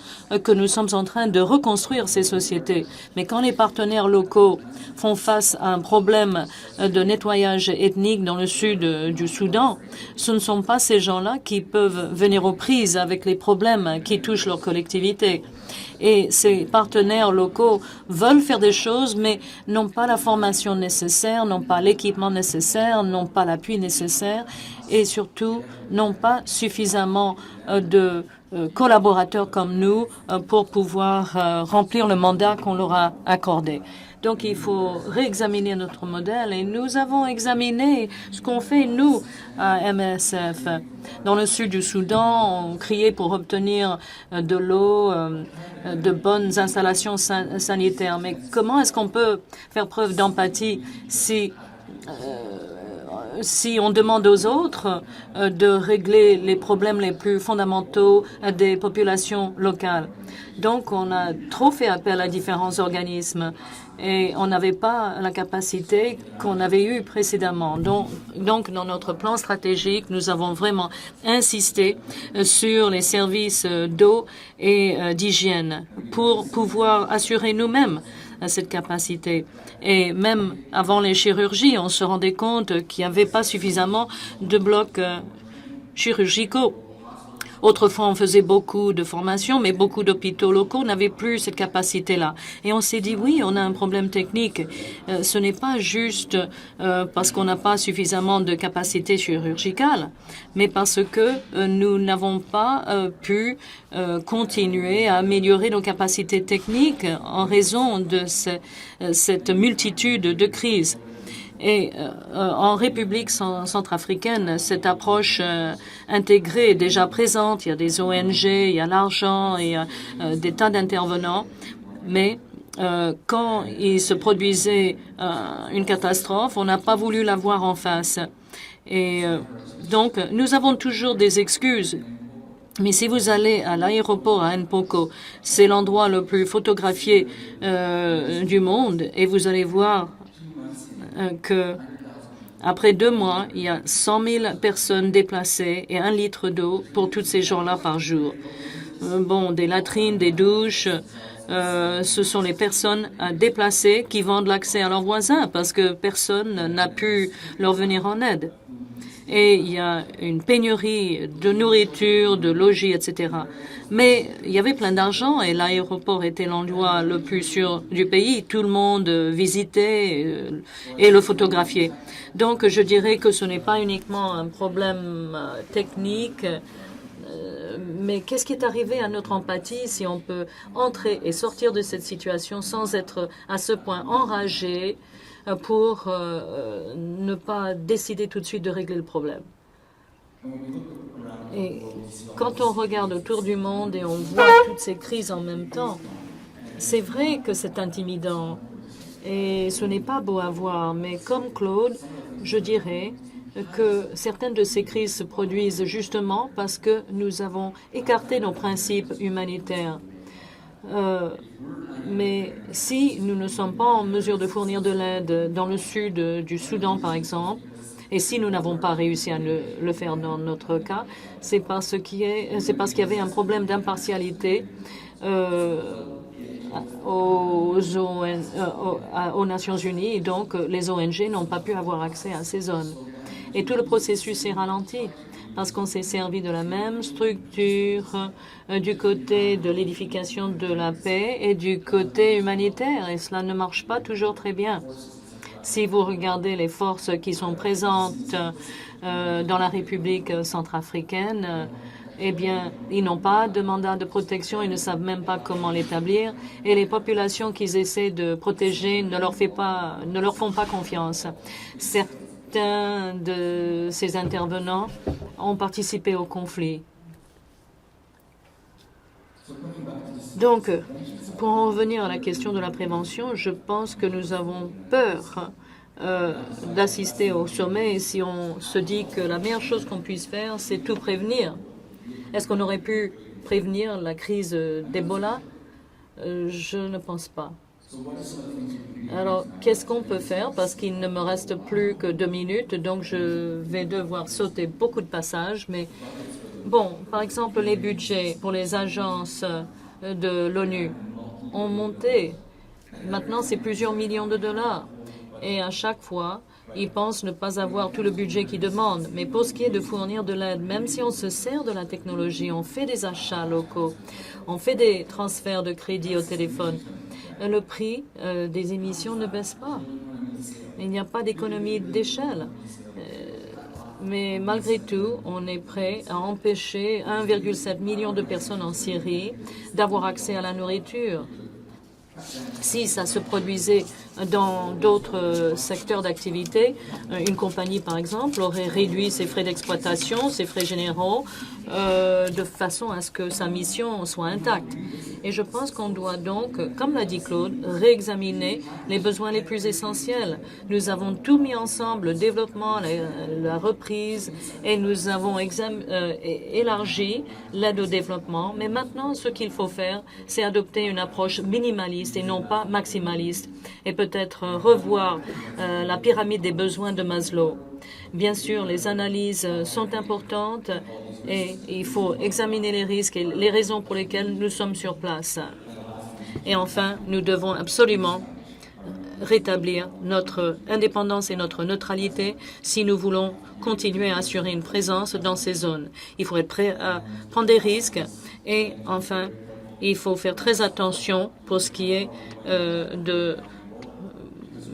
que nous sommes en train de reconstruire ces sociétés. Mais quand les partenaires locaux font face à un problème de nettoyage ethnique dans le sud du Soudan, ce ne sont pas ces gens-là qui peuvent venir aux prises avec les problèmes qui touchent leur collectivité. Et ces partenaires locaux veulent faire des choses, mais n'ont pas la formation nécessaire, n'ont pas l'équipement nécessaire, n'ont pas l'appui nécessaire et surtout n'ont pas suffisamment de collaborateurs comme nous pour pouvoir remplir le mandat qu'on leur a accordé. Donc, il faut réexaminer notre modèle et nous avons examiné ce qu'on fait, nous, à MSF. Dans le sud du Soudan, on criait pour obtenir de l'eau, de bonnes installations sanitaires. Mais comment est-ce qu'on peut faire preuve d'empathie si on demande aux autres de régler les problèmes les plus fondamentaux des populations locales? Donc, on a trop fait appel à différents organismes et on n'avait pas la capacité qu'on avait eue précédemment. Donc, dans notre plan stratégique, nous avons vraiment insisté sur les services d'eau et d'hygiène pour pouvoir assurer nous-mêmes cette capacité. Et même avant les chirurgies, on se rendait compte qu'il n'y avait pas suffisamment de blocs chirurgicaux. Autrefois, on faisait beaucoup de formations, mais beaucoup d'hôpitaux locaux n'avaient plus cette capacité-là. Et on s'est dit, oui, on a un problème technique. Ce n'est pas juste parce qu'on n'a pas suffisamment de capacité chirurgicale, mais parce que nous n'avons pas pu continuer à améliorer nos capacités techniques en raison de cette multitude de crises. Et en République centrafricaine, cette approche intégrée est déjà présente. Il y a des ONG, il y a l'argent, il y a des tas d'intervenants. Mais quand il se produisait une catastrophe, on n'a pas voulu la voir en face. Et donc, nous avons toujours des excuses. Mais si vous allez à l'aéroport à Mpoko, c'est l'endroit le plus photographié du monde, et vous allez voir que après 2 mois, il y a 100 000 personnes déplacées et 1 litre d'eau pour tous ces gens-là par jour. Bon, des latrines, des douches, ce sont les personnes déplacées qui vendent l'accès à leurs voisins parce que personne n'a pu leur venir en aide. Et il y a une pénurie de nourriture, de logis, etc. Mais il y avait plein d'argent et l'aéroport était l'endroit le plus sûr du pays. Tout le monde visitait et le photographiait. Donc je dirais que ce n'est pas uniquement un problème technique, Mais qu'est-ce qui est arrivé à notre empathie si on peut entrer et sortir de cette situation sans être à ce point enragé pour ne pas décider tout de suite de régler le problème? Et quand on regarde autour du monde et on voit toutes ces crises en même temps, c'est vrai que c'est intimidant et ce n'est pas beau à voir. Mais comme Claude, je dirais que certaines de ces crises se produisent justement parce que nous avons écarté nos principes humanitaires. Mais si nous ne sommes pas en mesure de fournir de l'aide dans le sud du Soudan, par exemple, et si nous n'avons pas réussi à le faire dans notre cas, c'est parce qu'il y avait un problème d'impartialité aux Nations Unies, et donc les ONG n'ont pas pu avoir accès à ces zones. Et tout le processus est ralenti parce qu'on s'est servi de la même structure du côté de l'édification de la paix et du côté humanitaire, et cela ne marche pas toujours très bien. Si vous regardez les forces qui sont présentes dans la République centrafricaine, eh bien, ils n'ont pas de mandat de protection, ils ne savent même pas comment l'établir, et les populations qu'ils essaient de protéger ne leur font pas confiance. Certains de ces intervenants ont participé au conflit. Donc, pour en revenir à la question de la prévention, je pense que nous avons peur d'assister au sommet, et si on se dit que la meilleure chose qu'on puisse faire, c'est tout prévenir. Est-ce qu'on aurait pu prévenir la crise d'Ebola? Je ne pense pas. Alors, qu'est-ce qu'on peut faire? Parce qu'il ne me reste plus que 2 minutes, donc je vais devoir sauter beaucoup de passages. Mais bon, par exemple, les budgets pour les agences de l'ONU ont monté. Maintenant, c'est plusieurs millions de dollars. Et à chaque fois, ils pensent ne pas avoir tout le budget qu'ils demandent. Mais pour ce qui est de fournir de l'aide, même si on se sert de la technologie, on fait des achats locaux, on fait des transferts de crédit au téléphone, le prix des émissions ne baisse pas. Il n'y a pas d'économie d'échelle. Mais malgré tout, on est prêt à empêcher 1,7 million de personnes en Syrie d'avoir accès à la nourriture. Si ça se produisait dans d'autres secteurs d'activité, une compagnie, par exemple, aurait réduit ses frais d'exploitation, ses frais généraux, de façon à ce que sa mission soit intacte. Et je pense qu'on doit donc, comme l'a dit Claude, réexaminer les besoins les plus essentiels. Nous avons tout mis ensemble, le développement, la reprise, et nous avons élargi l'aide au développement. Mais maintenant, ce qu'il faut faire, c'est adopter une approche minimaliste et non pas maximaliste, et peut-être revoir la pyramide des besoins de Maslow. Bien sûr, les analyses sont importantes et il faut examiner les risques et les raisons pour lesquelles nous sommes sur place. Et enfin, nous devons absolument rétablir notre indépendance et notre neutralité si nous voulons continuer à assurer une présence dans ces zones. Il faut être prêt à prendre des risques et enfin, il faut faire très attention pour ce qui est de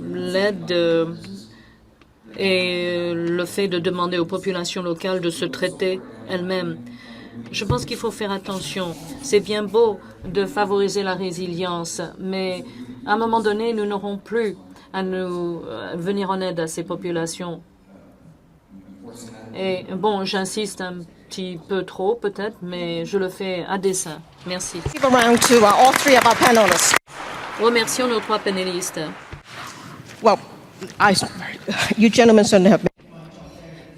l'aide et le fait de demander aux populations locales de se traiter elles-mêmes. Je pense qu'il faut faire attention. C'est bien beau de favoriser la résilience, mais à un moment donné, nous n'aurons plus à nous venir en aide à ces populations. Et bon, j'insiste un petit peu trop peut-être, mais je le fais à dessein. Merci. Remercions nos 3 panélistes.
Well, you gentlemen certainly have.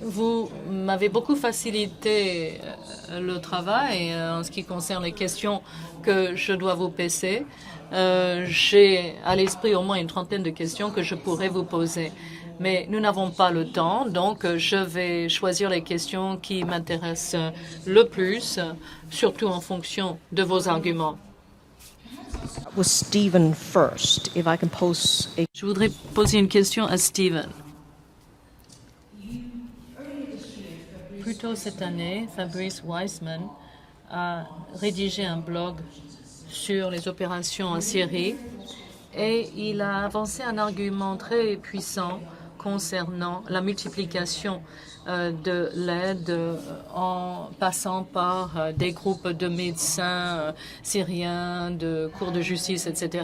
Vous m'avez beaucoup facilité le travail en ce qui concerne les questions que je dois vous poser. J'ai à l'esprit au moins une 30aine de questions que je pourrais vous poser. Mais nous n'avons pas le temps, donc je vais choisir les questions qui m'intéressent le plus, surtout en fonction de vos arguments.
Was Stephen first, if I can pose a...
Je voudrais poser une question à Stephen. Plus tôt cette année, Fabrice Wiseman a rédigé un blog sur les opérations en Syrie et il a avancé un argument très puissant concernant la multiplication de l'aide en passant par des groupes de médecins syriens, de cours de justice, etc.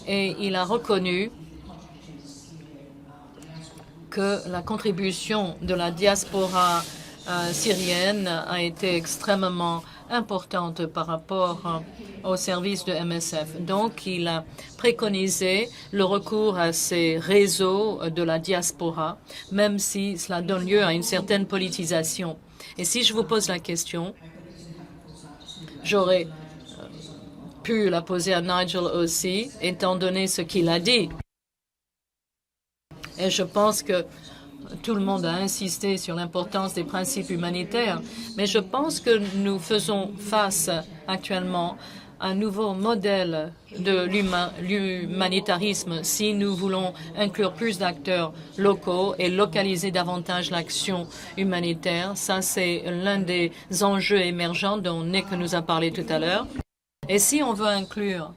Et il a reconnu que la contribution de la diaspora syrienne a été extrêmement importante par rapport au service de MSF. Donc, il a préconisé le recours à ces réseaux de la diaspora, même si cela donne lieu à une certaine politisation. Et si je vous pose la question, j'aurais pu la poser à Nigel aussi, étant donné ce qu'il a dit. Et je pense que tout le monde a insisté sur l'importance des principes humanitaires, mais je pense que nous faisons face actuellement à un nouveau modèle de l'humanitarisme si nous voulons inclure plus d'acteurs locaux et localiser davantage l'action humanitaire. Ça, c'est l'un des enjeux émergents dont Nick nous a parlé tout à l'heure. Et si on veut inclure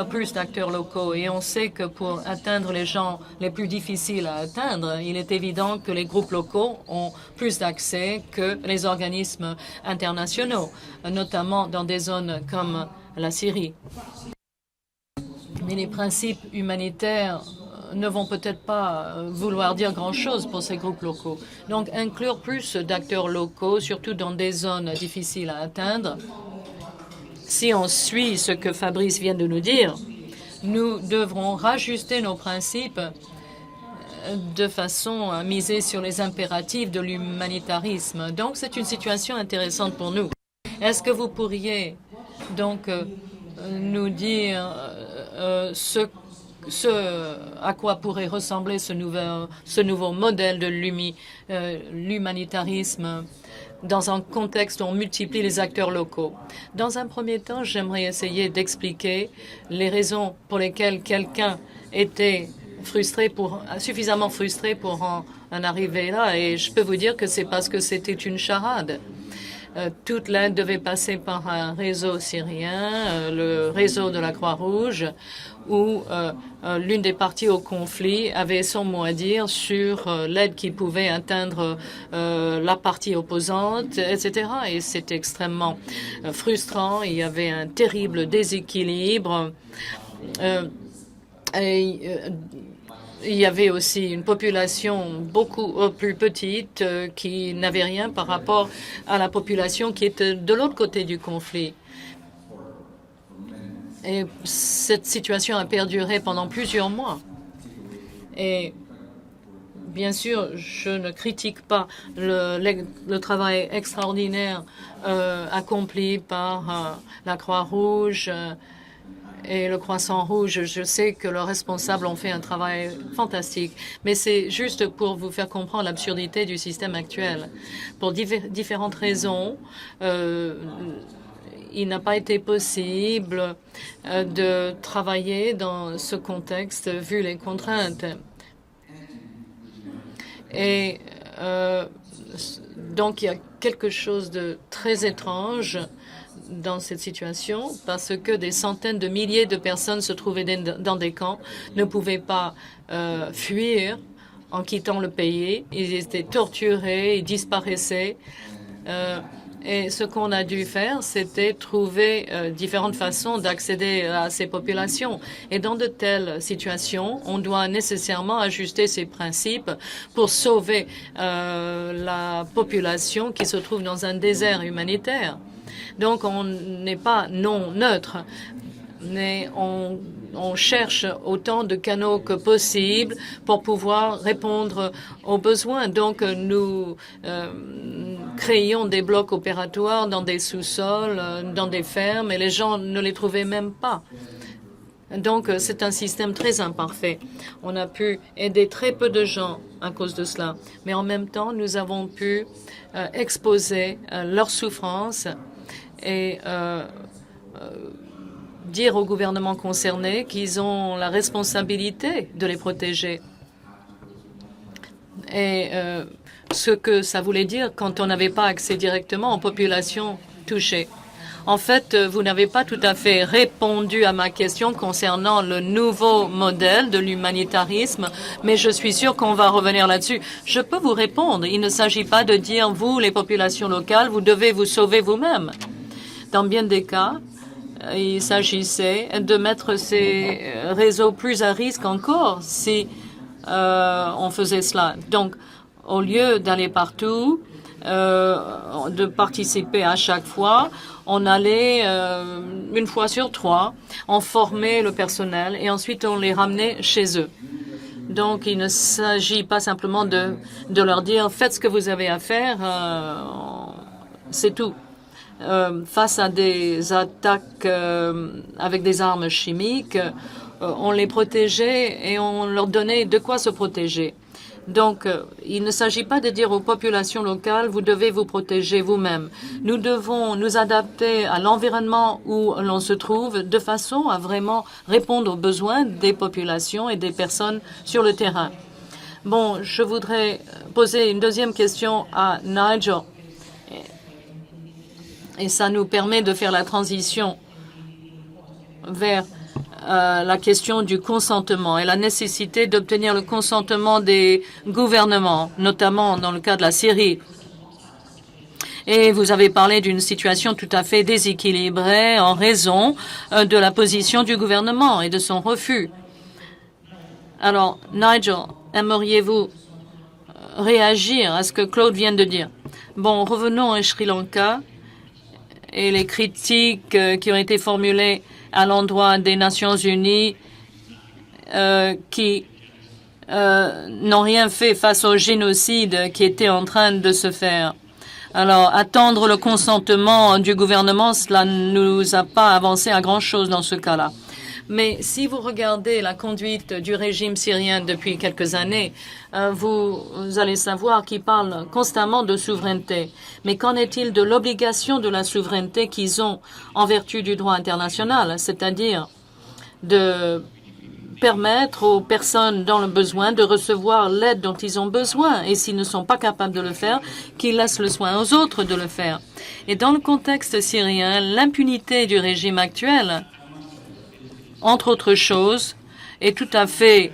plus d'acteurs locaux, et on sait que pour atteindre les gens les plus difficiles à atteindre, il est évident que les groupes locaux ont plus d'accès que les organismes internationaux, notamment dans des zones comme la Syrie. Mais les principes humanitaires ne vont peut-être pas vouloir dire grand-chose pour ces groupes locaux. Donc inclure plus d'acteurs locaux, surtout dans des zones difficiles à atteindre. Si on suit ce que Fabrice vient de nous dire, nous devrons rajuster nos principes de façon à miser sur les impératifs de l'humanitarisme. Donc, c'est une situation intéressante pour nous. Est-ce que vous pourriez donc nous dire ce à quoi pourrait ressembler ce nouveau modèle de l'humanitarisme dans un contexte où on multiplie les acteurs locaux? Dans un premier temps, j'aimerais essayer d'expliquer les raisons pour lesquelles quelqu'un était suffisamment frustré pour en arriver là. Et je peux vous dire que c'est parce que c'était une charade. Toute l'aide devait passer par un réseau syrien, le réseau de la Croix-Rouge, où l'une des parties au conflit avait son mot à dire sur l'aide qui pouvait atteindre la partie opposante, etc. Et c'était extrêmement frustrant. Il y avait un terrible déséquilibre. Il y avait aussi une population beaucoup plus petite qui n'avait rien par rapport à la population qui était de l'autre côté du conflit. Et cette situation a perduré pendant plusieurs mois. Et bien sûr, je ne critique pas le travail extraordinaire accompli par la Croix-Rouge et le Croissant Rouge. Je sais que leurs responsables ont fait un travail fantastique, mais c'est juste pour vous faire comprendre l'absurdité du système actuel. Pour différentes raisons, il n'a pas été possible de travailler dans ce contexte vu les contraintes. Et donc, il y a quelque chose de très étrange dans cette situation parce que des centaines de milliers de personnes se trouvaient dans des camps, ne pouvaient pas fuir en quittant le pays. Ils étaient torturés, ils disparaissaient. Et ce qu'on a dû faire, c'était trouver différentes façons d'accéder à ces populations. Et dans de telles situations, on doit nécessairement ajuster ces principes pour sauver la population qui se trouve dans un désert humanitaire. Donc, on n'est pas non neutre, mais on cherche autant de canaux que possible pour pouvoir répondre aux besoins. Donc, nous créions des blocs opératoires dans des sous-sols, dans des fermes, et les gens ne les trouvaient même pas. Donc, c'est un système très imparfait. On a pu aider très peu de gens à cause de cela. Mais en même temps, nous avons pu exposer leurs souffrances et dire aux gouvernements concernés qu'ils ont la responsabilité de les protéger. Et ce que ça voulait dire quand on n'avait pas accès directement aux populations touchées. En fait, vous n'avez pas tout à fait répondu à ma question concernant le nouveau modèle de l'humanitarisme, mais je suis sûre qu'on va revenir là-dessus. Je peux vous répondre. Il ne s'agit pas de dire, vous, les populations locales, vous devez vous sauver vous-même. Dans bien des cas, il s'agissait de mettre ces réseaux plus à risque encore si on faisait cela. Donc, au lieu d'aller partout, de participer à chaque fois, on allait une fois sur 3, on formait le personnel et ensuite on les ramenait chez eux. Donc, il ne s'agit pas simplement de leur dire « faites ce que vous avez à faire, c'est tout ». Face à des attaques avec des armes chimiques, on les protégeait et on leur donnait de quoi se protéger. Donc, il ne s'agit pas de dire aux populations locales, vous devez vous protéger vous-même. Nous devons nous adapter à l'environnement où l'on se trouve de façon à vraiment répondre aux besoins des populations et des personnes sur le terrain. Bon, je voudrais poser une deuxième question à Nigel. Et ça nous permet de faire la transition vers la question du consentement et la nécessité d'obtenir le consentement des gouvernements, notamment dans le cas de la Syrie. Et vous avez parlé d'une situation tout à fait déséquilibrée en raison de la position du gouvernement et de son refus. Alors, Nigel, aimeriez-vous réagir à ce que Claude vient de dire? Bon, revenons au Sri Lanka et les critiques qui ont été formulées à l'endroit des Nations Unies qui n'ont rien fait face au génocide qui était en train de se faire. Alors, attendre le consentement du gouvernement, cela ne nous a pas avancé à grand-chose dans ce cas-là. Mais si vous regardez la conduite du régime syrien depuis quelques années, vous allez savoir qu'il parle constamment de souveraineté. Mais qu'en est-il de l'obligation de la souveraineté qu'ils ont en vertu du droit international, c'est-à-dire de permettre aux personnes dans le besoin de recevoir l'aide dont ils ont besoin et s'ils ne sont pas capables de le faire, qu'ils laissent le soin aux autres de le faire. Et dans le contexte syrien, l'impunité du régime actuel, entre autres choses, est tout à fait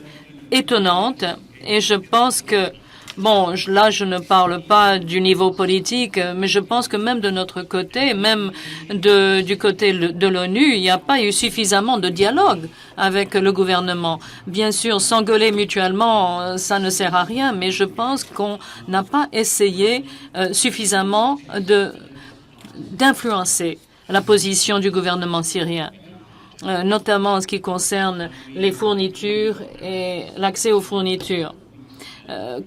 étonnante et je pense que, bon, là je ne parle pas du niveau politique, mais je pense que même de notre côté, même du côté de l'ONU, il n'y a pas eu suffisamment de dialogue avec le gouvernement. Bien sûr, s'engueuler mutuellement, ça ne sert à rien, mais je pense qu'on n'a pas essayé suffisamment d'influencer la position du gouvernement syrien. Notamment en ce qui concerne les fournitures et l'accès aux fournitures.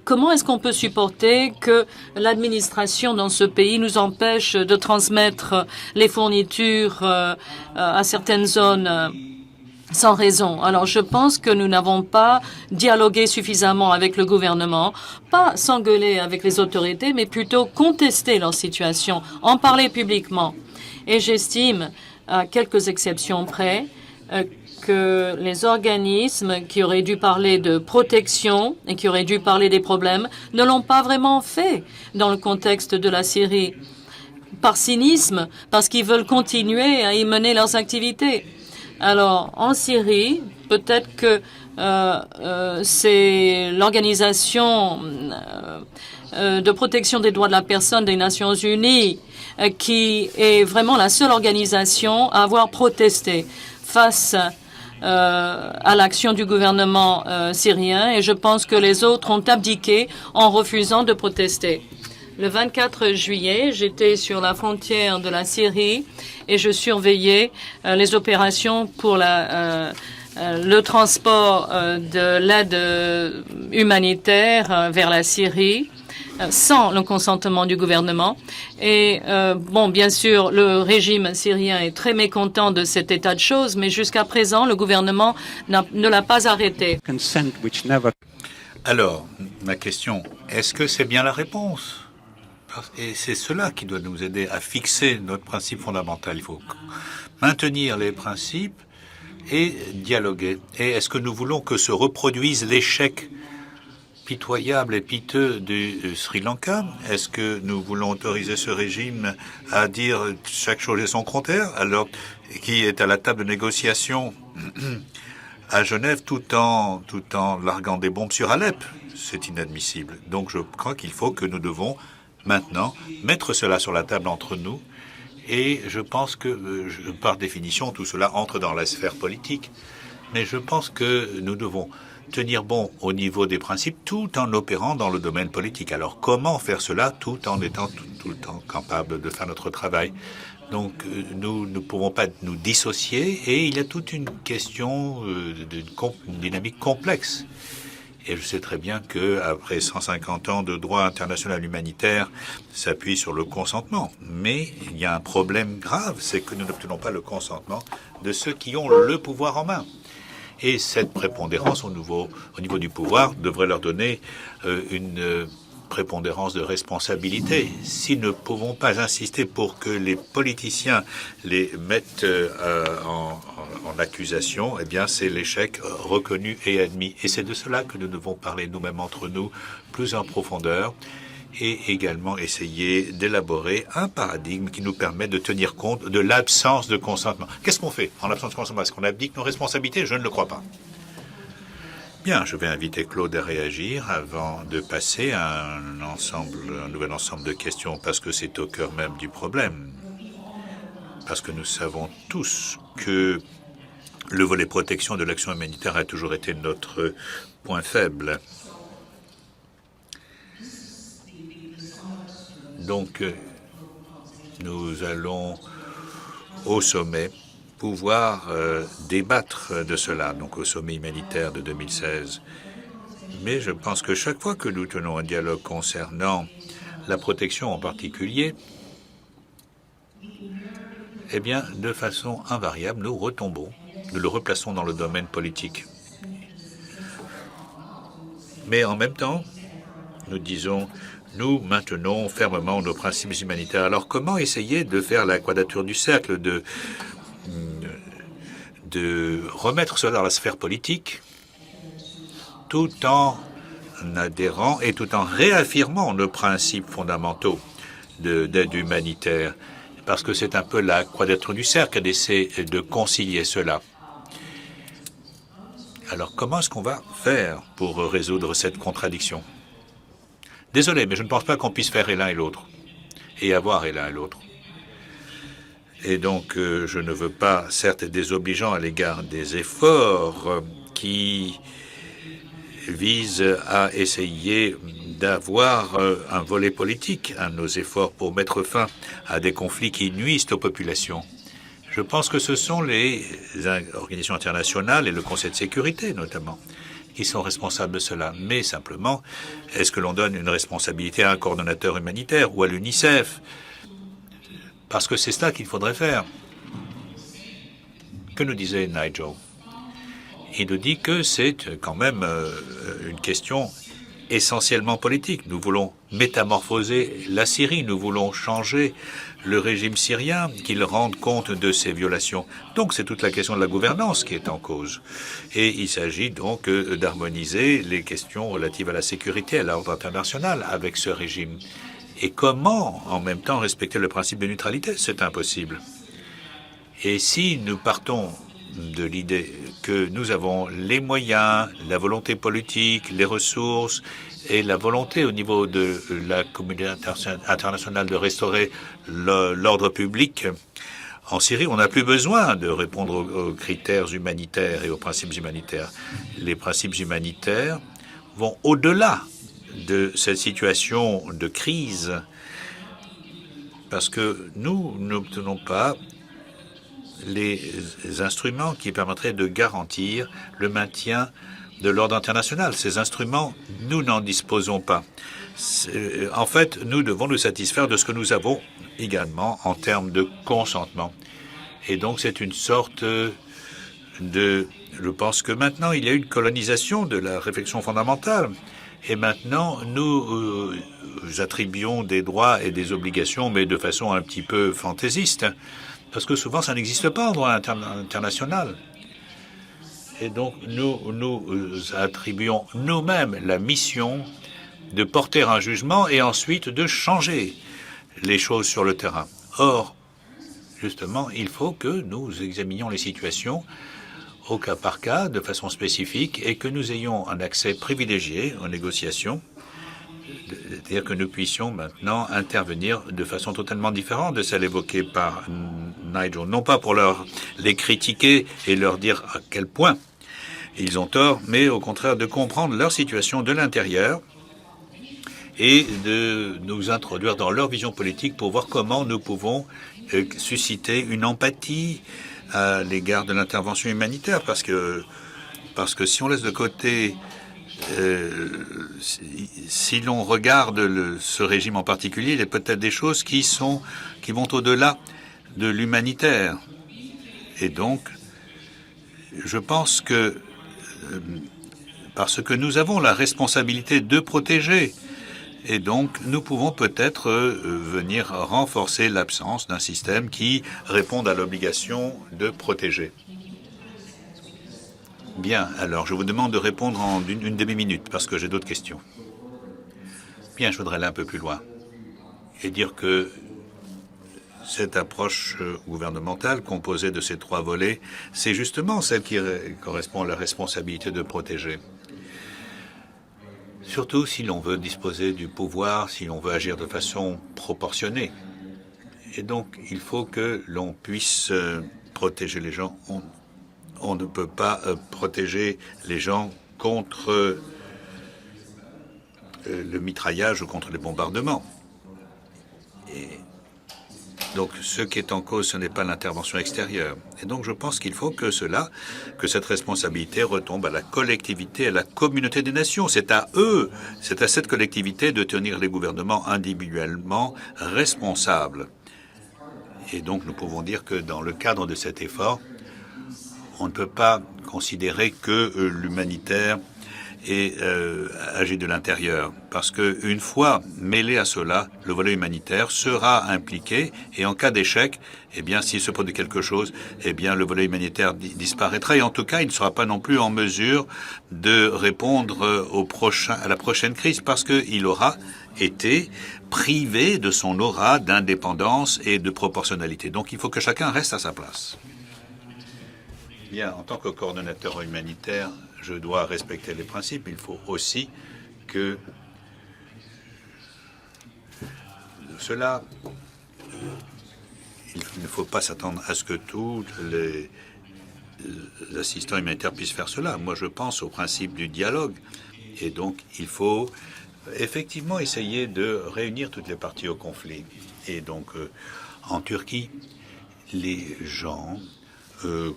Comment est-ce qu'on peut supporter que l'administration dans ce pays nous empêche de transmettre les fournitures à certaines zones sans raison? Alors, je pense que nous n'avons pas dialogué suffisamment avec le gouvernement, pas s'engueuler avec les autorités, mais plutôt contester leur situation, en parler publiquement. Et j'estime, à quelques exceptions près, que les organismes qui auraient dû parler de protection et qui auraient dû parler des problèmes ne l'ont pas vraiment fait dans le contexte de la Syrie, par cynisme, parce qu'ils veulent continuer à y mener leurs activités. Alors, en Syrie, peut-être que c'est l'organisation de protection des droits de la personne des Nations Unies qui est vraiment la seule organisation à avoir protesté face à l'action du gouvernement syrien et je pense que les autres ont abdiqué en refusant de protester. Le 24 juillet, j'étais sur la frontière de la Syrie et je surveillais les opérations pour le transport de l'aide humanitaire vers la Syrie sans le consentement du gouvernement. Et bon, bien sûr, le régime syrien est très mécontent de cet état de choses, mais jusqu'à présent, le gouvernement ne l'a pas arrêté.
Alors, ma question, est-ce que c'est bien la réponse? Et c'est cela qui doit nous aider à fixer notre principe fondamental. Il faut maintenir les principes et dialoguer. Et est-ce que nous voulons que se reproduise l'échec pitoyable et piteux du Sri Lanka? Est-ce que nous voulons autoriser ce régime à dire chaque chose et son contraire, alors qui est à la table de négociation à Genève tout en larguant des bombes sur Alep? C'est inadmissible. Donc je crois qu'il faut que nous devons maintenant mettre cela sur la table entre nous. Et je pense que, par définition, tout cela entre dans la sphère politique. Mais je pense que nous devons tenir bon au niveau des principes tout en opérant dans le domaine politique. Alors comment faire cela tout en étant tout le temps capable de faire notre travail? Donc nous ne pouvons pas nous dissocier et il y a toute une question d'une dynamique complexe. Et je sais très bien qu'après 150 ans de droit international humanitaire s'appuie sur le consentement. Mais il y a un problème grave, c'est que nous n'obtenons pas le consentement de ceux qui ont le pouvoir en main. Et cette prépondérance au niveau du pouvoir devrait leur donner une prépondérance de responsabilité. Si nous ne pouvons pas insister pour que les politiciens les mettent en accusation, eh bien c'est l'échec reconnu et admis. Et c'est de cela que nous devons parler nous-mêmes entre nous plus en profondeur et également essayer d'élaborer un paradigme qui nous permet de tenir compte de l'absence de consentement. Qu'est-ce qu'on fait en l'absence de consentement? Est-ce qu'on abdique nos responsabilités? Je ne le crois pas. Bien, je vais inviter Claude à réagir avant de passer à un nouvel ensemble de questions, parce que c'est au cœur même du problème. Parce que nous savons tous que le volet protection de l'action humanitaire a toujours été notre point faible. Donc, nous allons au sommet pouvoir débattre de cela, donc au sommet humanitaire de 2016. Mais je pense que chaque fois que nous tenons un dialogue concernant la protection en particulier, eh bien, de façon invariable, nous retombons, nous le replaçons dans le domaine politique. Mais en même temps, nous disons, nous maintenons fermement nos principes humanitaires. Alors comment essayer de faire la quadrature du cercle, de remettre cela dans la sphère politique, tout en adhérant et tout en réaffirmant nos principes fondamentaux d'aide humanitaire, parce que c'est un peu la quadrature du cercle d'essayer de concilier cela. Alors comment est-ce qu'on va faire pour résoudre cette contradiction? Désolé, mais je ne pense pas qu'on puisse faire et l'un et l'autre, et avoir et l'un et l'autre. Et donc, je ne veux pas, certes, être désobligeant à l'égard des efforts qui visent à essayer d'avoir un volet politique à nos efforts pour mettre fin à des conflits qui nuisent aux populations. Je pense que ce sont les organisations internationales et le Conseil de sécurité, notamment, qui sont responsables de cela. Mais simplement, est-ce que l'on donne une responsabilité à un coordonnateur humanitaire ou à l'UNICEF? Parce que c'est cela qu'il faudrait faire. Que nous disait Nigel? Il nous dit que c'est quand même une question essentiellement politique. Nous voulons métamorphoser la Syrie, nous voulons changer le régime syrien, qu'il rende compte de ces violations. Donc c'est toute la question de la gouvernance qui est en cause. Et il s'agit donc d'harmoniser les questions relatives à la sécurité, à l'ordre international avec ce régime. Et comment, en même temps, respecter le principe de neutralité? C'est impossible. Et si nous partons de l'idée que nous avons les moyens, la volonté politique, les ressources et la volonté au niveau de la communauté internationale de restaurer l'ordre public en Syrie, on n'a plus besoin de répondre aux critères humanitaires et aux principes humanitaires. Les principes humanitaires vont au-delà de cette situation de crise, parce que nous n'obtenons pas les instruments qui permettraient de garantir le maintien de l'ordre international. Ces instruments, nous n'en disposons pas. En fait, nous devons nous satisfaire de ce que nous avons également en termes de consentement. Et donc, c'est une sorte de... Je pense que maintenant, il y a une colonisation de la réflexion fondamentale. Et maintenant, nous attribuons des droits et des obligations, mais de façon un petit peu fantaisiste, parce que souvent, ça n'existe pas en droit international. Et donc, nous attribuons nous-mêmes la mission de porter un jugement et ensuite de changer les choses sur le terrain. Or, justement, il faut que nous examinions les situations au cas par cas, de façon spécifique, et que nous ayons un accès privilégié aux négociations, c'est-à-dire que nous puissions maintenant intervenir de façon totalement différente de celle évoquée par Nigel, non pas pour les critiquer et leur dire à quel point ils ont tort, mais au contraire de comprendre leur situation de l'intérieur et de nous introduire dans leur vision politique pour voir comment nous pouvons susciter une empathie à l'égard de l'intervention humanitaire, parce que si on laisse de côté, si l'on regarde ce régime en particulier, il y a peut-être des choses qui vont au-delà de l'humanitaire. Et donc, je pense que parce que nous avons la responsabilité de protéger, et donc nous pouvons peut-être venir renforcer l'absence d'un système qui réponde à l'obligation de protéger. Bien, alors je vous demande de répondre en une demi-minute parce que j'ai d'autres questions. Bien, je voudrais aller un peu plus loin et dire que cette approche gouvernementale composée de ces trois volets, c'est justement celle qui correspond à la responsabilité de protéger. Surtout si l'on veut disposer du pouvoir, si l'on veut agir de façon proportionnée. Et donc, il faut que l'on puisse protéger les gens. On ne peut pas protéger les gens contre le mitraillage ou contre les bombardements. Et donc, ce qui est en cause, ce n'est pas l'intervention extérieure. Et donc, je pense qu'il faut que cette responsabilité retombe à la collectivité, à la communauté des nations. C'est à eux, c'est à cette collectivité de tenir les gouvernements individuellement responsables. Et donc, nous pouvons dire que dans le cadre de cet effort, on ne peut pas considérer que l'humanitaire agit de l'intérieur, parce qu'une fois mêlé à cela, le volet humanitaire sera impliqué, et en cas d'échec, eh bien, s'il se produit quelque chose, eh bien, le volet humanitaire disparaîtra, et en tout cas, il ne sera pas non plus en mesure de répondre à la prochaine crise, parce qu'il aura été privé de son aura d'indépendance et de proportionnalité. Donc, il faut que chacun reste à sa place. Bien, en tant que coordonnateur humanitaire, je dois respecter les principes. Il faut aussi que cela, il ne faut pas s'attendre à ce que tous les assistants humanitaires puissent faire cela. Moi, je pense au principe du dialogue. Et donc, il faut effectivement essayer de réunir toutes les parties au conflit. Et donc, en Turquie, les gens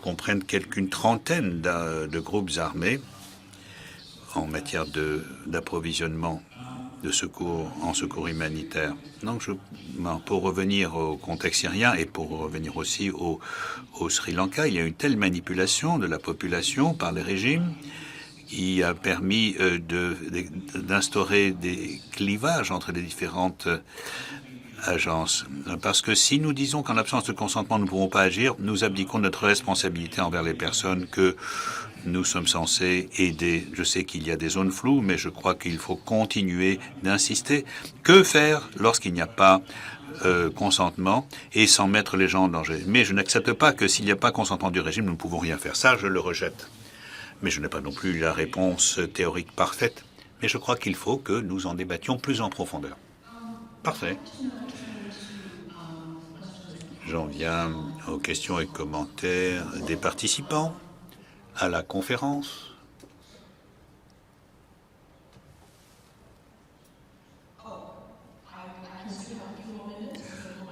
comprennent qu'une trentaine de groupes armés en matière d'approvisionnement de secours humanitaire. Donc, pour revenir au contexte syrien et pour revenir aussi au Sri Lanka, il y a une telle manipulation de la population par les régimes qui a permis d'instaurer des clivages entre les différentes agences. Parce que si nous disons qu'en l'absence de consentement, nous ne pouvons pas agir, nous abdiquons de notre responsabilité envers les personnes que nous sommes censés aider. Je sais qu'il y a des zones floues, mais je crois qu'il faut continuer d'insister. Que faire lorsqu'il n'y a pas consentement et sans mettre les gens en danger? Mais je n'accepte pas que s'il n'y a pas consentement du régime, nous ne pouvons rien faire. Ça, je le rejette. Mais je n'ai pas non plus la réponse théorique parfaite. Mais je crois qu'il faut que nous en débattions plus en profondeur. Parfait. J'en viens aux questions et commentaires des participants à la conférence.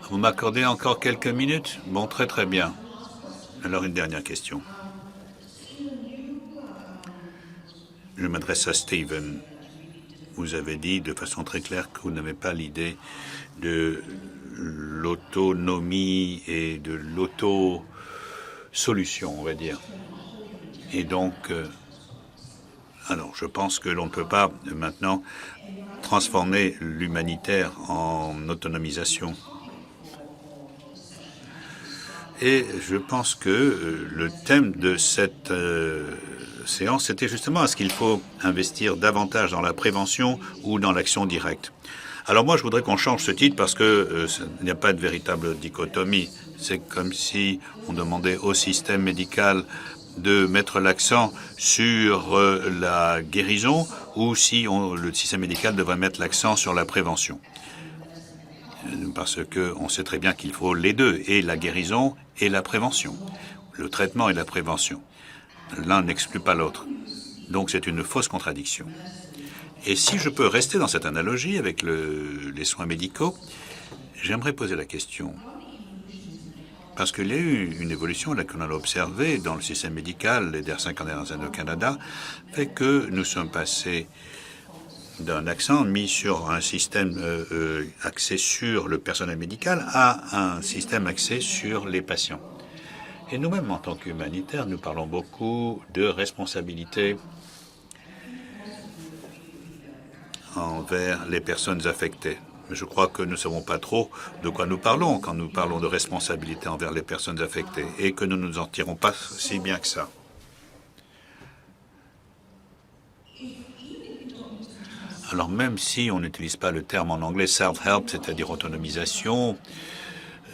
Vous m'accordez encore quelques minutes? Bon, très très bien. Alors une dernière question. Je m'adresse à Steven. Vous avez dit de façon très claire que vous n'avez pas l'idée de l'autonomie et de l'auto-solution, on va dire. Et donc, alors je pense que l'on ne peut pas maintenant transformer l'humanitaire en autonomisation. Et je pense que le thème de cette séance, c'était justement est-ce qu'il faut investir davantage dans la prévention ou dans l'action directe. Alors moi, je voudrais qu'on change ce titre parce que il n'y a pas de véritable dichotomie. C'est comme si on demandait au système médical de mettre l'accent sur la guérison ou si le système médical devrait mettre l'accent sur la prévention. Parce qu'on sait très bien qu'il faut les deux, et la guérison et la prévention, le traitement et la prévention. L'un n'exclut pas l'autre. Donc c'est une fausse contradiction. Et si je peux rester dans cette analogie avec les soins médicaux, j'aimerais poser la question. Parce qu'il y a eu une évolution qu'on a observée dans le système médical les 5 dernières années au Canada, fait que nous sommes passés d'un accent mis sur un système axé sur le personnel médical à un système axé sur les patients. Et nous-mêmes, en tant qu'humanitaires, nous parlons beaucoup de responsabilité envers les personnes affectées. Mais je crois que nous ne savons pas trop de quoi nous parlons quand nous parlons de responsabilité envers les personnes affectées et que nous ne nous en tirons pas si bien que ça. Alors même si on n'utilise pas le terme en anglais self-help, c'est-à-dire autonomisation,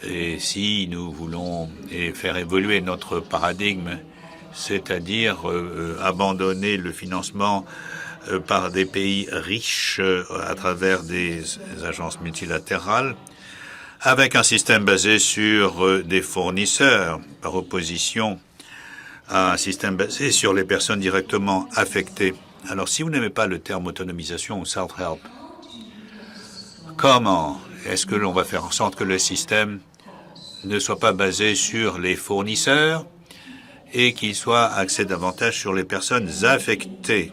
et si nous voulons faire évoluer notre paradigme, c'est-à-dire abandonner le financement par des pays riches à travers des agences multilatérales, avec un système basé sur des fournisseurs, par opposition à un système basé sur les personnes directement affectées. Alors, si vous n'aimez pas le terme autonomisation ou self-help, comment est-ce que l'on va faire en sorte que le système ne soit pas basé sur les fournisseurs et qu'il soit axé davantage sur les personnes affectées?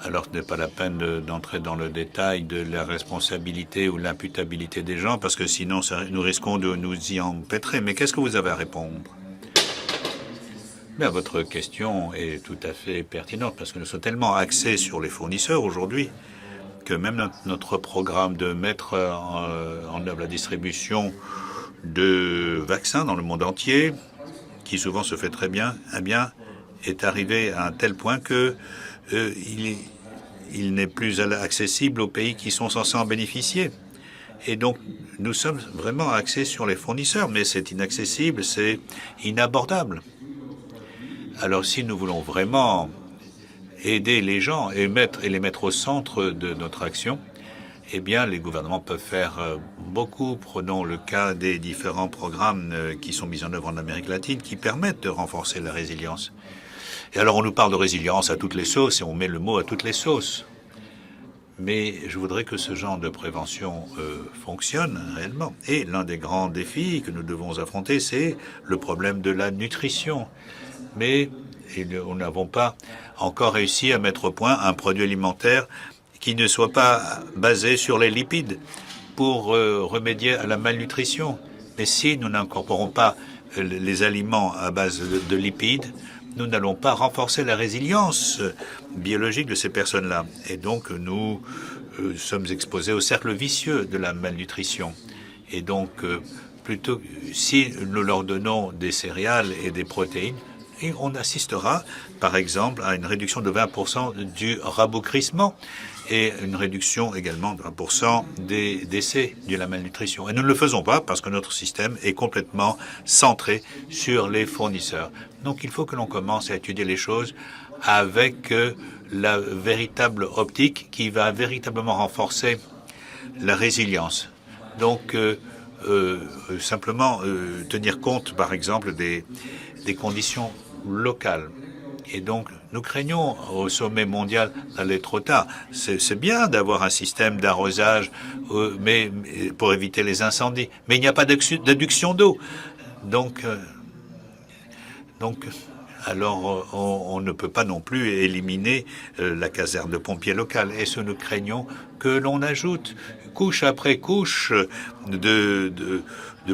Alors, ce n'est pas la peine d'entrer dans le détail de la responsabilité ou l'imputabilité des gens, parce que sinon, nous risquons de nous y empêtrer. Mais qu'est-ce que vous avez à répondre? Bien, votre question est tout à fait pertinente, parce que nous sommes tellement axés sur les fournisseurs aujourd'hui que même notre programme de mettre en œuvre la distribution de vaccins dans le monde entier, qui souvent se fait très bien, eh bien, est arrivé à un tel point que il n'est plus accessible aux pays qui sont censés en bénéficier. Et donc, nous sommes vraiment axés sur les fournisseurs, mais c'est inaccessible, c'est inabordable. Alors, si nous voulons vraiment aider les gens et les mettre au centre de notre action, eh bien, les gouvernements peuvent faire beaucoup. Prenons le cas des différents programmes qui sont mis en œuvre en Amérique latine qui permettent de renforcer la résilience. Et alors, on nous parle de résilience à toutes les sauces et on met le mot à toutes les sauces. Mais je voudrais que ce genre de prévention fonctionne réellement. Et l'un des grands défis que nous devons affronter, c'est le problème de la nutrition. Mais nous n'avons pas encore réussi à mettre au point un produit alimentaire qui ne soit pas basé sur les lipides pour remédier à la malnutrition. Mais si nous n'incorporons pas les aliments à base de lipides, nous n'allons pas renforcer la résilience biologique de ces personnes-là. Et donc, nous sommes exposés au cercle vicieux de la malnutrition. Et donc, plutôt, si nous leur donnons des céréales et des protéines, et on assistera, par exemple, à une réduction de 20% du rabougrissement et une réduction également de 20% des décès de la malnutrition. Et nous ne le faisons pas parce que notre système est complètement centré sur les fournisseurs. Donc il faut que l'on commence à étudier les choses avec la véritable optique qui va véritablement renforcer la résilience. Donc simplement tenir compte, par exemple, des conditions locales. Et donc, nous craignons au sommet mondial d'aller trop tard. C'est bien d'avoir un système d'arrosage mais pour éviter les incendies. Mais il n'y a pas d'adduction d'eau. Donc, alors, on ne peut pas non plus éliminer la caserne de pompiers locale. Et ce, nous craignons que l'on ajoute couche après couche de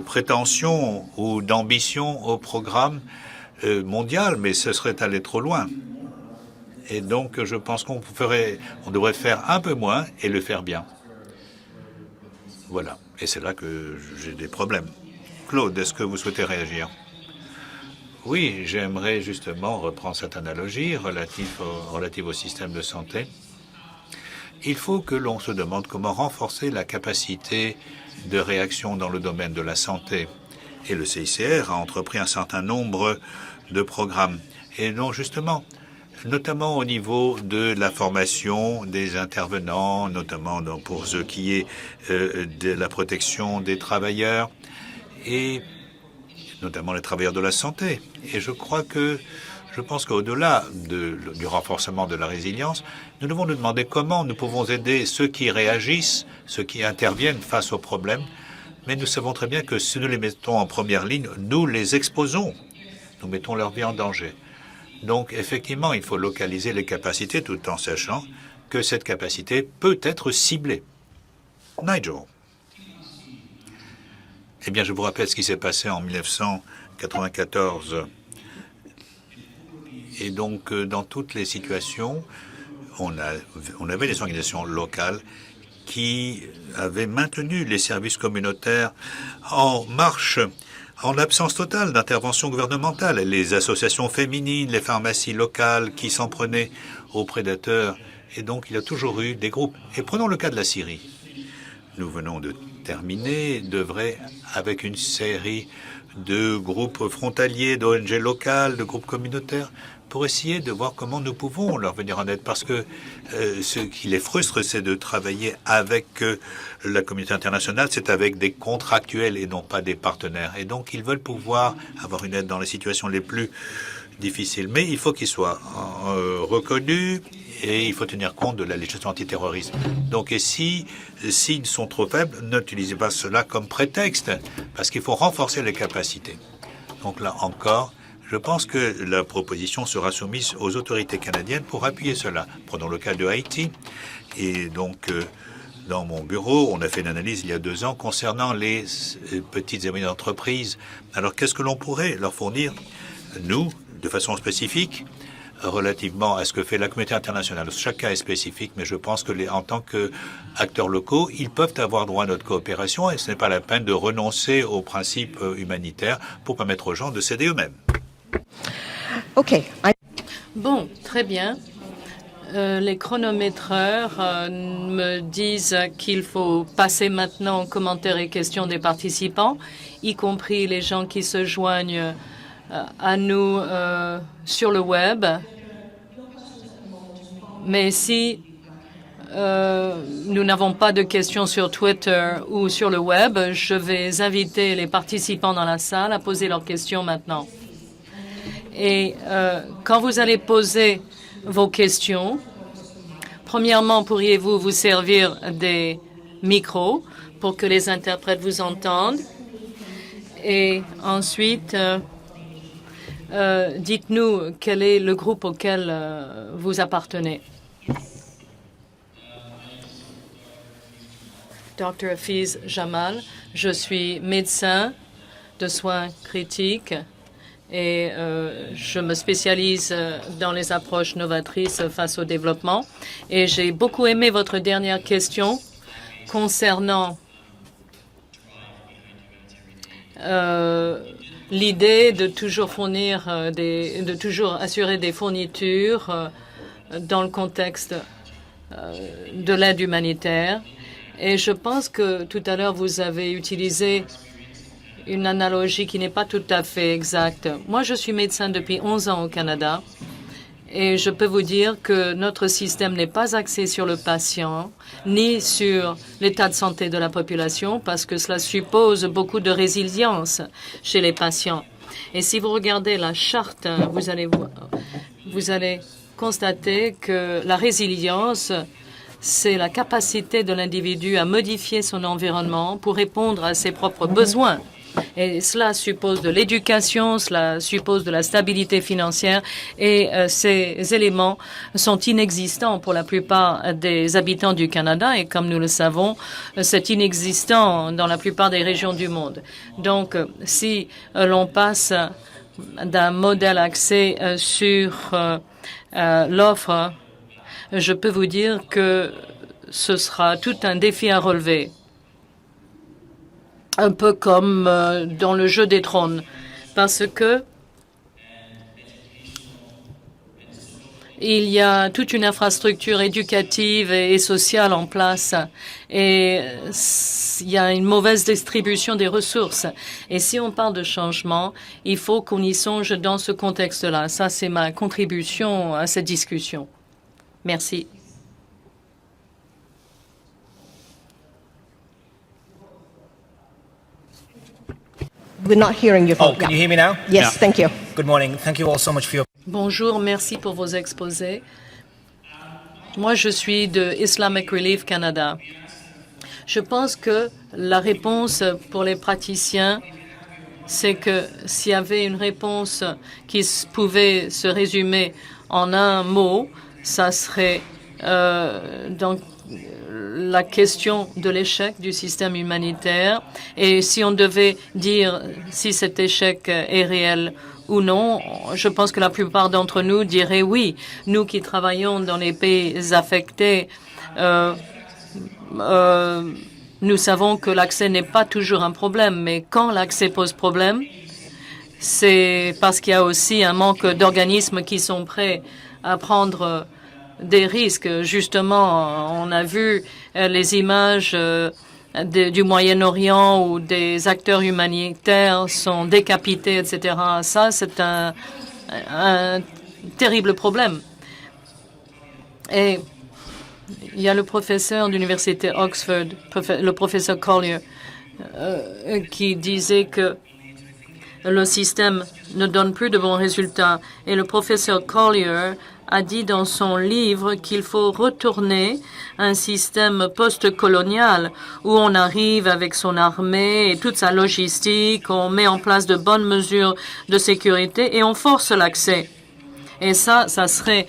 prétention ou d'ambition au programme mondial, mais ce serait aller trop loin. Et donc, je pense qu'on devrait faire un peu moins et le faire bien. Voilà. Et c'est là que j'ai des problèmes. Claude, est-ce que vous souhaitez réagir? Oui, j'aimerais justement reprendre cette analogie relative au système de santé. Il faut que l'on se demande comment renforcer la capacité de réaction dans le domaine de la santé. Et le CICR a entrepris un certain nombre de programmes. Et donc, justement, notamment au niveau de la formation des intervenants, notamment pour ce qui est de la protection des travailleurs et notamment les travailleurs de la santé. Et je pense qu'au-delà du renforcement de la résilience, nous devons nous demander comment nous pouvons aider ceux qui réagissent, ceux qui interviennent face aux problèmes. Mais nous savons très bien que si nous les mettons en première ligne, nous les exposons. Nous mettons leur vie en danger. Donc, effectivement, il faut localiser les capacités tout en sachant que cette capacité peut être ciblée. Nigel. Eh bien, je vous rappelle ce qui s'est passé en 1994. Et donc, dans toutes les situations, on avait des organisations locales qui avaient maintenu les services communautaires en marche, en absence totale d'intervention gouvernementale. Les associations féminines, les pharmacies locales qui s'en prenaient aux prédateurs. Et donc, il y a toujours eu des groupes. Et prenons le cas de la Syrie. Nous venons de terminer, d'œuvrer avec une série de groupes frontaliers, d'ONG locales, de groupes communautaires, pour essayer de voir comment nous pouvons leur venir en aide. Parce que ce qui les frustre, c'est de travailler avec la communauté internationale, c'est avec des contractuels et non pas des partenaires. Et donc, ils veulent pouvoir avoir une aide dans les situations les plus difficiles. Mais il faut qu'ils soient reconnus et il faut tenir compte de la législation antiterroriste. Donc, et s'ils sont trop faibles, n'utilisez pas cela comme prétexte, parce qu'il faut renforcer les capacités. Donc là encore, je pense que la proposition sera soumise aux autorités canadiennes pour appuyer cela. Prenons le cas de Haïti. Et donc, dans mon bureau, on a fait une analyse il y a 2 ans concernant les petites et moyennes entreprises. Alors, qu'est-ce que l'on pourrait leur fournir, nous, de façon spécifique, relativement à ce que fait la communauté internationale? Chaque cas est spécifique, mais je pense que en tant qu'acteurs locaux, ils peuvent avoir droit à notre coopération et ce n'est pas la peine de renoncer aux principes humanitaires pour permettre aux gens de s'aider eux-mêmes.
Okay.
Bon, très bien. Les chronométreurs me disent qu'il faut passer maintenant aux commentaires et questions des participants, y compris les gens qui se joignent à nous sur le web. Mais si nous n'avons pas de questions sur Twitter ou sur le web, je vais inviter les participants dans la salle à poser leurs questions maintenant. Et quand vous allez poser vos questions, premièrement, pourriez-vous vous servir des micros pour que les interprètes vous entendent? Et ensuite, dites-nous quel est le groupe auquel vous appartenez. Dr. Hafiz Jamal, je suis médecin de soins critiques et je me spécialise dans les approches novatrices face au développement. Et j'ai beaucoup aimé votre dernière question concernant l'idée de toujours fournir de toujours assurer des fournitures dans le contexte de l'aide humanitaire. Et je pense que tout à l'heure vous avez utilisé une analogie qui n'est pas tout à fait exacte. Moi, je suis médecin depuis 11 ans au Canada et je peux vous dire que notre système n'est pas axé sur le patient ni sur l'état de santé de la population parce que cela suppose beaucoup de résilience chez les patients. Et si vous regardez la charte, vous allez constater que la résilience, c'est la capacité de l'individu à modifier son environnement pour répondre à ses propres besoins. Et cela suppose de l'éducation, cela suppose de la stabilité financière et ces éléments sont inexistants pour la plupart des habitants du Canada et comme nous le savons, c'est inexistant dans la plupart des régions du monde. Donc, si l'on passe d'un modèle axé sur l'offre, je peux vous dire que ce sera tout un défi à relever. un peu comme dans le jeu des trônes, parce que il y a toute une infrastructure éducative et sociale en place et il y a une mauvaise distribution des ressources. Et si on parle de changement, il faut qu'on y songe dans ce contexte-là. Ça, c'est ma contribution à cette discussion. Merci.
We're not hearing you.
Oh, can you hear me now?
Yes, thank you.
Good morning. Thank you all so much for your...
Bonjour, merci pour vos exposés. Moi, je suis de Islamic Relief Canada. Je pense que la réponse pour les praticiens, c'est que s'il y avait une réponse qui pouvait se résumer en un mot, ça serait donc la question de l'échec du système humanitaire. Et si on devait dire si cet échec est réel ou non, je pense que la plupart d'entre nous diraient oui. Nous qui travaillons dans les pays affectés, nous savons que l'accès n'est pas toujours un problème, mais quand l'accès pose problème, c'est parce qu'il y a aussi un manque d'organismes qui sont prêts à prendre des risques. Justement, on a vu les images du Moyen-Orient où des acteurs humanitaires sont décapités, etc. Ça, c'est un terrible problème. Et il y a le professeur d'université Oxford, le professeur Collier, qui disait que le système ne donne plus de bons résultats. Et le professeur Collier a dit dans son livre qu'il faut retourner à un système post-colonial où on arrive avec son armée et toute sa logistique, on met en place de bonnes mesures de sécurité et on force l'accès. Et ça serait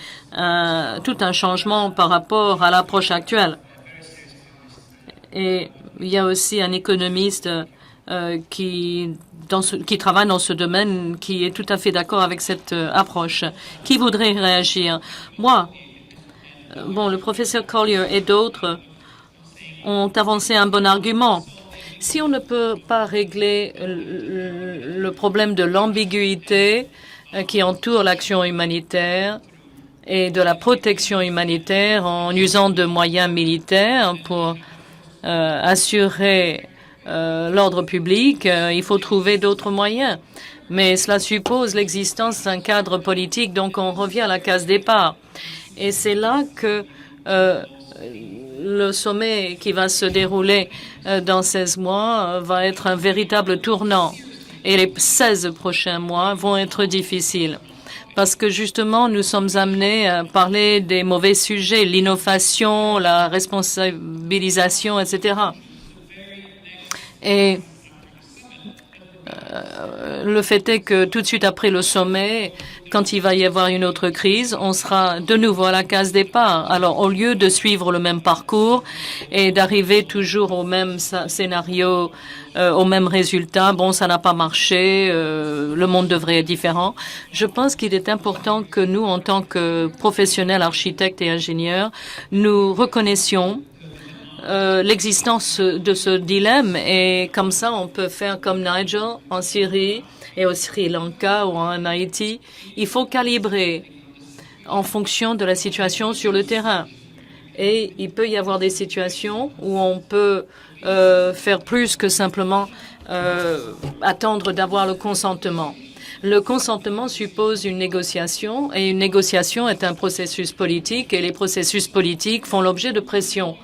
tout un changement par rapport à l'approche actuelle. Et il y a aussi un économiste qui travaille dans ce domaine, qui est tout à fait d'accord avec cette approche. Qui voudrait réagir? Moi. Bon, le professeur Collier et d'autres ont avancé un bon argument. Si on ne peut pas régler le problème de l'ambiguïté qui entoure l'action humanitaire et de la protection humanitaire en usant de moyens militaires pour assurer l'ordre public, il faut trouver d'autres moyens. Mais cela suppose l'existence d'un cadre politique, donc on revient à la case départ. Et c'est là que le sommet qui va se dérouler dans 16 mois va être un véritable tournant. Et les 16 prochains mois vont être difficiles. Parce que justement, nous sommes amenés à parler des mauvais sujets, l'innovation, la responsabilisation, etc. Et le fait est que tout de suite après le sommet, quand il va y avoir une autre crise, on sera de nouveau à la case départ. Alors, au lieu de suivre le même parcours et d'arriver toujours au même scénario, au même résultat, bon, ça n'a pas marché, le monde devrait être différent. Je pense qu'il est important que nous, en tant que professionnels, architectes et ingénieurs, nous reconnaissions l'existence de ce dilemme, et comme ça on peut faire comme Nigel en Syrie et au Sri Lanka ou en Haïti. Il faut calibrer en fonction de la situation sur le terrain. Et il peut y avoir des situations où on peut faire plus que simplement attendre d'avoir le consentement. Le consentement suppose une négociation, et une négociation est un processus politique, et les processus politiques font l'objet de pressions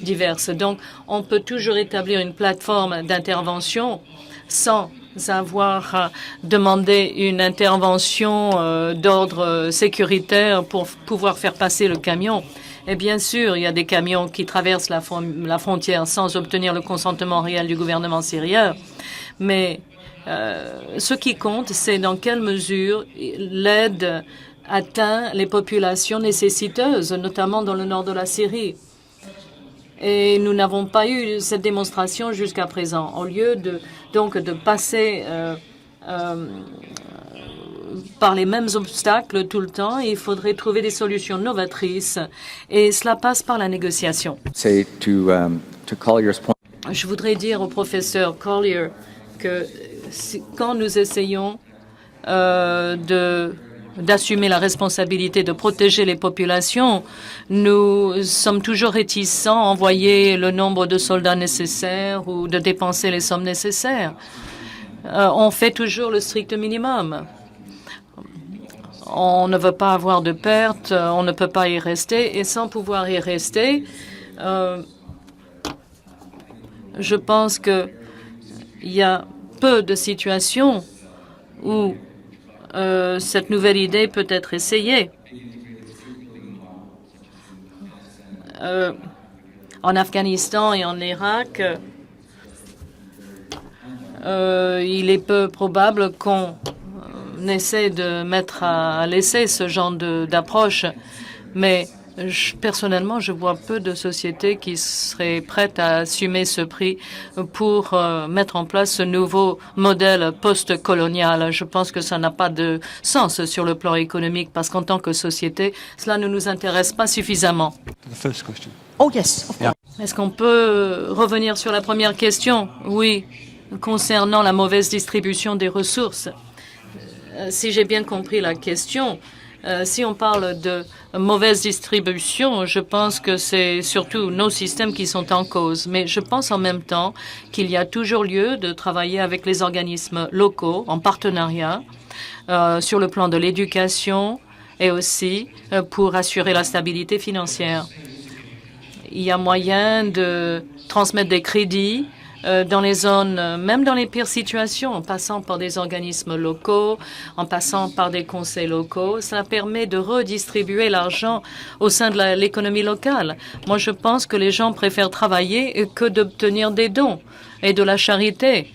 diverses. Donc, on peut toujours établir une plateforme d'intervention sans avoir demandé une intervention d'ordre sécuritaire pour pouvoir faire passer le camion. Et bien sûr, il y a des camions qui traversent la frontière sans obtenir le consentement réel du gouvernement syrien. Mais ce qui compte, c'est dans quelle mesure l'aide atteint les populations nécessiteuses, notamment dans le nord de la Syrie. Et nous n'avons pas eu cette démonstration jusqu'à présent. Au lieu de passer par les mêmes obstacles tout le temps, il faudrait trouver des solutions novatrices, et cela passe par la négociation. Je voudrais dire au professeur Collier que quand nous essayons d'assumer la responsabilité de protéger les populations, nous sommes toujours réticents à envoyer le nombre de soldats nécessaires ou de dépenser les sommes nécessaires. On fait toujours le strict minimum. On ne veut pas avoir de pertes, on ne peut pas y rester, et sans pouvoir y rester, je pense qu'il y a peu de situations où cette nouvelle idée peut être essayée. En Afghanistan et en Irak, il est peu probable qu'on essaie de mettre à l'essai ce genre d'approche, mais personnellement, je vois peu de sociétés qui seraient prêtes à assumer ce prix pour mettre en place ce nouveau modèle post-colonial. Je pense que ça n'a pas de sens sur le plan économique parce qu'en tant que société, cela ne nous intéresse pas suffisamment.
The first question.
Oh, yes, of course.
Est-ce qu'on peut revenir sur la première question? Oui, concernant la mauvaise distribution des ressources. Si j'ai bien compris la question, si on parle de mauvaise distribution, je pense que c'est surtout nos systèmes qui sont en cause. Mais je pense en même temps qu'il y a toujours lieu de travailler avec les organismes locaux en partenariat sur le plan de l'éducation et aussi pour assurer la stabilité financière. Il y a moyen de transmettre des crédits dans les zones, même dans les pires situations, en passant par des organismes locaux, en passant par des conseils locaux. Ça permet de redistribuer l'argent au sein de l'économie locale. Moi, je pense que les gens préfèrent travailler que d'obtenir des dons et de la charité,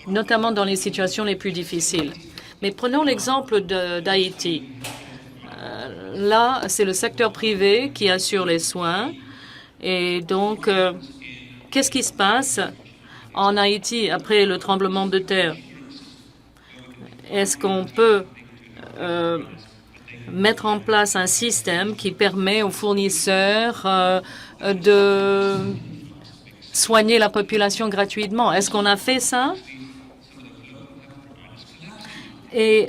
notamment dans les situations les plus difficiles. Mais prenons l'exemple d'Haïti. Là, c'est le secteur privé qui assure les soins. Et donc, qu'est-ce qui se passe en Haïti après le tremblement de terre? Est-ce qu'on peut mettre en place un système qui permet aux fournisseurs de soigner la population gratuitement? Est-ce qu'on a fait ça? Et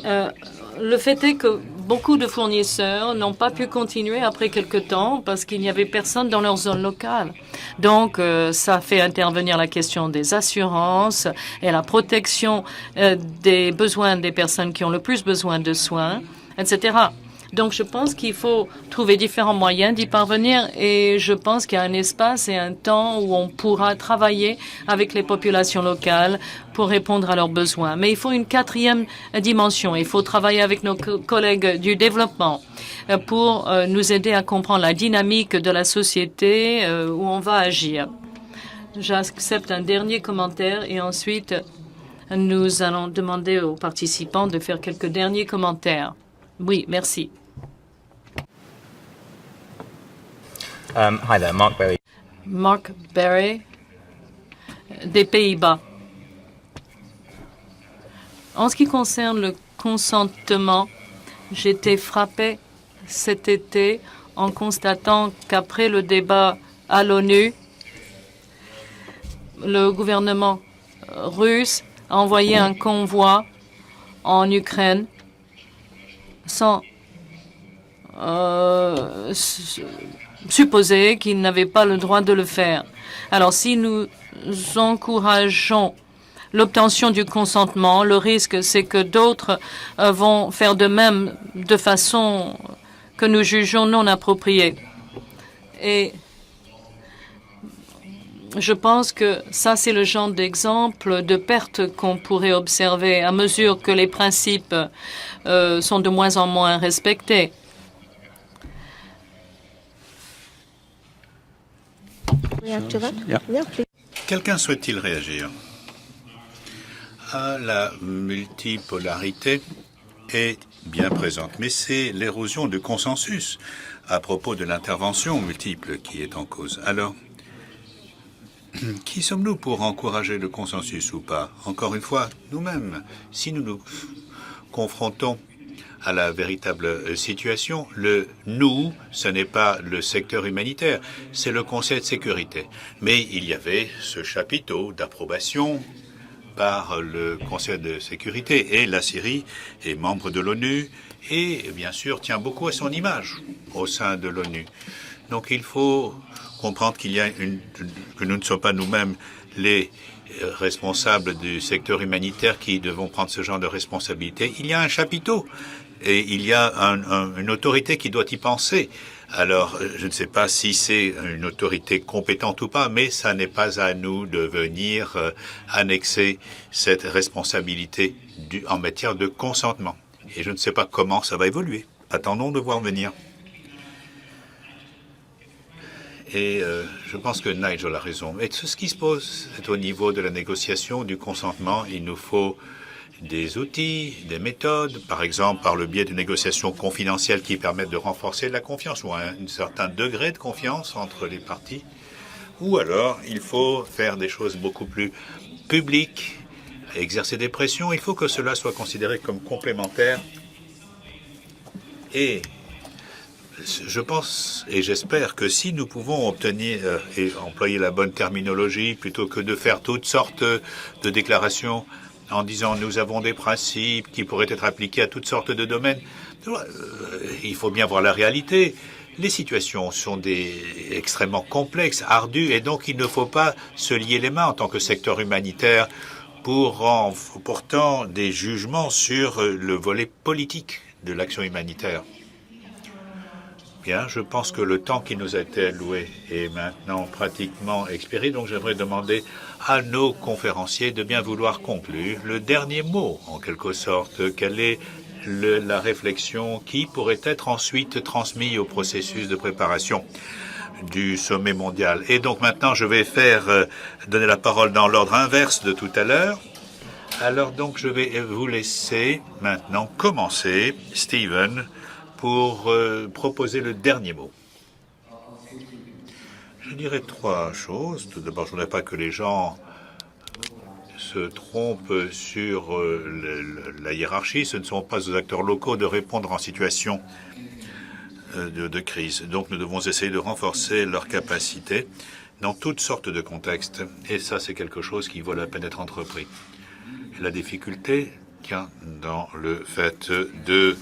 le fait est que beaucoup de fournisseurs n'ont pas pu continuer après quelque temps parce qu'il n'y avait personne dans leur zone locale. Donc, ça fait intervenir la question des assurances et la protection des besoins des personnes qui ont le plus besoin de soins, etc. Donc, je pense qu'il faut trouver différents moyens d'y parvenir et je pense qu'il y a un espace et un temps où on pourra travailler avec les populations locales pour répondre à leurs besoins. Mais il faut une quatrième dimension. Il faut travailler avec nos collègues du développement pour nous aider à comprendre la dynamique de la société où on va agir. J'accepte un dernier commentaire et ensuite nous allons demander aux participants de faire quelques derniers commentaires. Oui, merci.
Hi there, Mark Berry.
Mark Berry, des Pays-Bas. En ce qui concerne le consentement, j'étais frappé cet été en constatant qu'après le débat à l'ONU, le gouvernement russe a envoyé un convoi en Ukraine sans supposer qu'il n'avait pas le droit de le faire. Alors, si nous encourageons l'obtention du consentement, le risque, c'est que d'autres vont faire de même de façon que nous jugeons non appropriée. Et je pense que ça, c'est le genre d'exemple de perte qu'on pourrait observer à mesure que les principes sont de moins en moins respectés.
React to that?
Yeah.
Yeah, please.
Quelqu'un souhaite-t-il réagir? La multipolarité est bien présente, mais c'est l'érosion de consensus à propos de l'intervention multiple qui est en cause. Alors, qui sommes-nous pour encourager le consensus ou pas? Encore une fois, nous-mêmes, si nous nous confrontons à la véritable situation. Le nous, ce n'est pas le secteur humanitaire, c'est le Conseil de sécurité. Mais il y avait ce chapiteau d'approbation par le Conseil de sécurité. Et la Syrie est membre de l'ONU et, bien sûr, tient beaucoup à son image au sein de l'ONU. Donc il faut comprendre que nous ne sommes pas nous-mêmes les responsables du secteur humanitaire qui devons prendre ce genre de responsabilité. Il y a un chapiteau et il y a une autorité qui doit y penser. Alors, je ne sais pas si c'est une autorité compétente ou pas, mais ça n'est pas à nous de venir annexer cette responsabilité en matière de consentement. Et je ne sais pas comment ça va évoluer. Attendons de voir venir. Et je pense que Nigel a raison. Et ce qui se pose, c'est au niveau de la négociation, du consentement. Il nous faut des outils, des méthodes, par exemple par le biais de négociations confidentielles qui permettent de renforcer la confiance ou un certain degré de confiance entre les parties. Ou alors, il faut faire des choses beaucoup plus publiques, exercer des pressions. Il faut que cela soit considéré comme complémentaire. Et je pense et j'espère que si nous pouvons obtenir et employer la bonne terminologie plutôt que de faire toutes sortes de déclarations en disant nous avons des principes qui pourraient être appliqués à toutes sortes de domaines, il faut bien voir la réalité. Les situations sont extrêmement complexes, ardues, et donc il ne faut pas se lier les mains en tant que secteur humanitaire en portant des jugements sur le volet politique de l'action humanitaire. Bien, je pense que le temps qui nous a été alloué est maintenant pratiquement expiré, donc j'aimerais demander à nos conférenciers de bien vouloir conclure le dernier mot, en quelque sorte. Quelle est la réflexion qui pourrait être ensuite transmise au processus de préparation du sommet mondial? Et donc maintenant, je vais donner la parole dans l'ordre inverse de tout à l'heure. Alors donc, je vais vous laisser maintenant commencer, Stephen, pour proposer le dernier mot. Je dirais trois choses. Tout d'abord, je ne voudrais pas que les gens se trompent sur la hiérarchie. Ce ne sont pas aux acteurs locaux de répondre en situation de crise. Donc, nous devons essayer de renforcer leur capacité dans toutes sortes de contextes. Et ça, c'est quelque chose qui vaut la peine d'être entrepris. Et la difficulté tient dans le fait de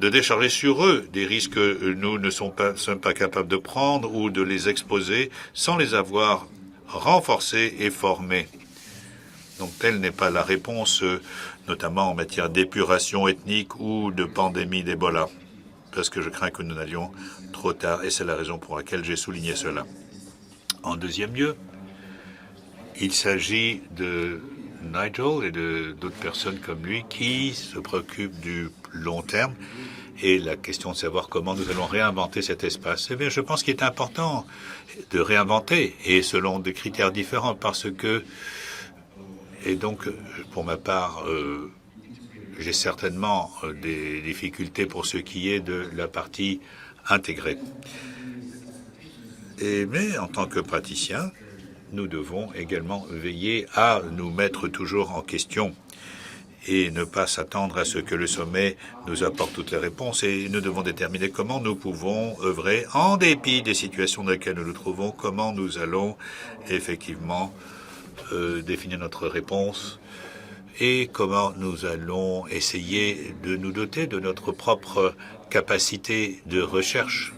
décharger sur eux des risques que nous ne sommes pas capables de prendre ou de les exposer sans les avoir renforcés et formés. Donc telle n'est pas la réponse, notamment en matière d'épuration ethnique ou de pandémie d'Ebola, parce que je crains que nous n'allions trop tard, et c'est la raison pour laquelle j'ai souligné cela. En deuxième lieu, il s'agit de Nigel et d'autres personnes comme lui qui se préoccupent du long terme et la question de savoir comment nous allons réinventer cet espace. Eh bien, je pense qu'il est important de réinventer et selon des critères différents parce que, et donc, pour ma part, j'ai certainement des difficultés pour ce qui est de la partie intégrée. Mais en tant que praticien, nous devons également veiller à nous mettre toujours en question et ne pas s'attendre à ce que le sommet nous apporte toutes les réponses. Et nous devons déterminer comment nous pouvons œuvrer, en dépit des situations dans lesquelles nous nous trouvons, comment nous allons effectivement définir notre réponse et comment nous allons essayer de nous doter de notre propre capacité de recherche,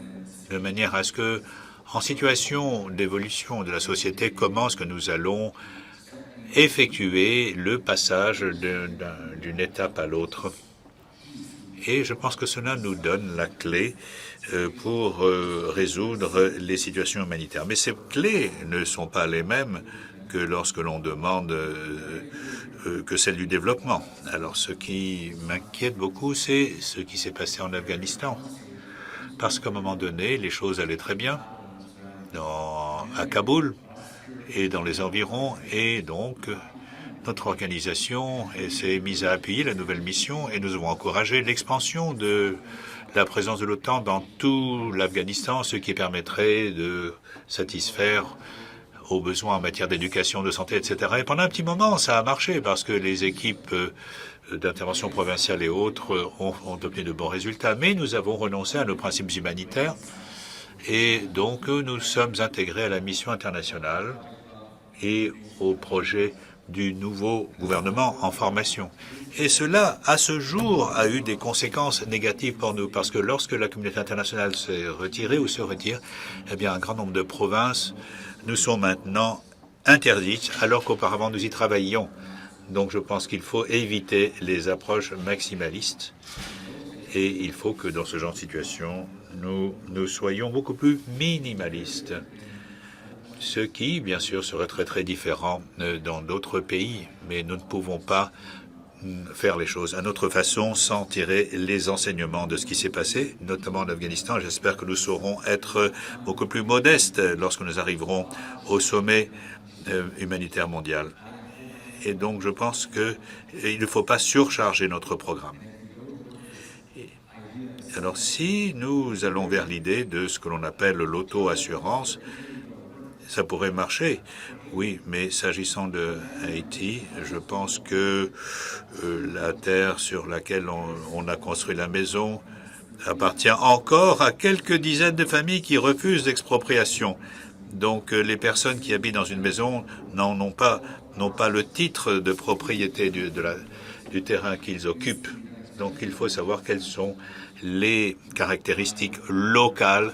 de manière à ce que, en situation d'évolution de la société, comment est-ce que nous allons effectuer le passage d'une étape à l'autre. Et je pense que cela nous donne la clé pour résoudre les situations humanitaires. Mais ces clés ne sont pas les mêmes que lorsque l'on demande que celles du développement. Alors ce qui m'inquiète beaucoup, c'est ce qui s'est passé en Afghanistan. Parce qu'à un moment donné, les choses allaient très bien à Kaboul et dans les environs, et donc notre organisation s'est mise à appuyer la nouvelle mission et nous avons encouragé l'expansion de la présence de l'OTAN dans tout l'Afghanistan, ce qui permettrait de satisfaire aux besoins en matière d'éducation, de santé, etc. Et pendant un petit moment, ça a marché parce que les équipes d'intervention provinciale et autres ont obtenu de bons résultats. Mais nous avons renoncé à nos principes humanitaires et donc nous sommes intégrés à la mission internationale et au projet du nouveau gouvernement en formation. Et cela, à ce jour, a eu des conséquences négatives pour nous, parce que lorsque la communauté internationale s'est retirée ou se retire, eh bien, un grand nombre de provinces nous sont maintenant interdites, alors qu'auparavant nous y travaillions. Donc je pense qu'il faut éviter les approches maximalistes et il faut que dans ce genre de situation, nous soyons beaucoup plus minimalistes. Ce qui, bien sûr, serait très très différent dans d'autres pays, mais nous ne pouvons pas faire les choses à notre façon sans tirer les enseignements de ce qui s'est passé, notamment en Afghanistan. J'espère que nous saurons être beaucoup plus modestes lorsque nous arriverons au sommet humanitaire mondial. Et donc, je pense qu'il ne faut pas surcharger notre programme. Alors, si nous allons vers l'idée de ce que l'on appelle l'auto-assurance, ça pourrait marcher, oui, mais s'agissant de Haïti, je pense que la terre sur laquelle on a construit la maison appartient encore à quelques dizaines de familles qui refusent l'expropriation. Donc les personnes qui habitent dans une maison n'ont pas le titre de propriété du terrain qu'ils occupent. Donc il faut savoir quelles sont les caractéristiques locales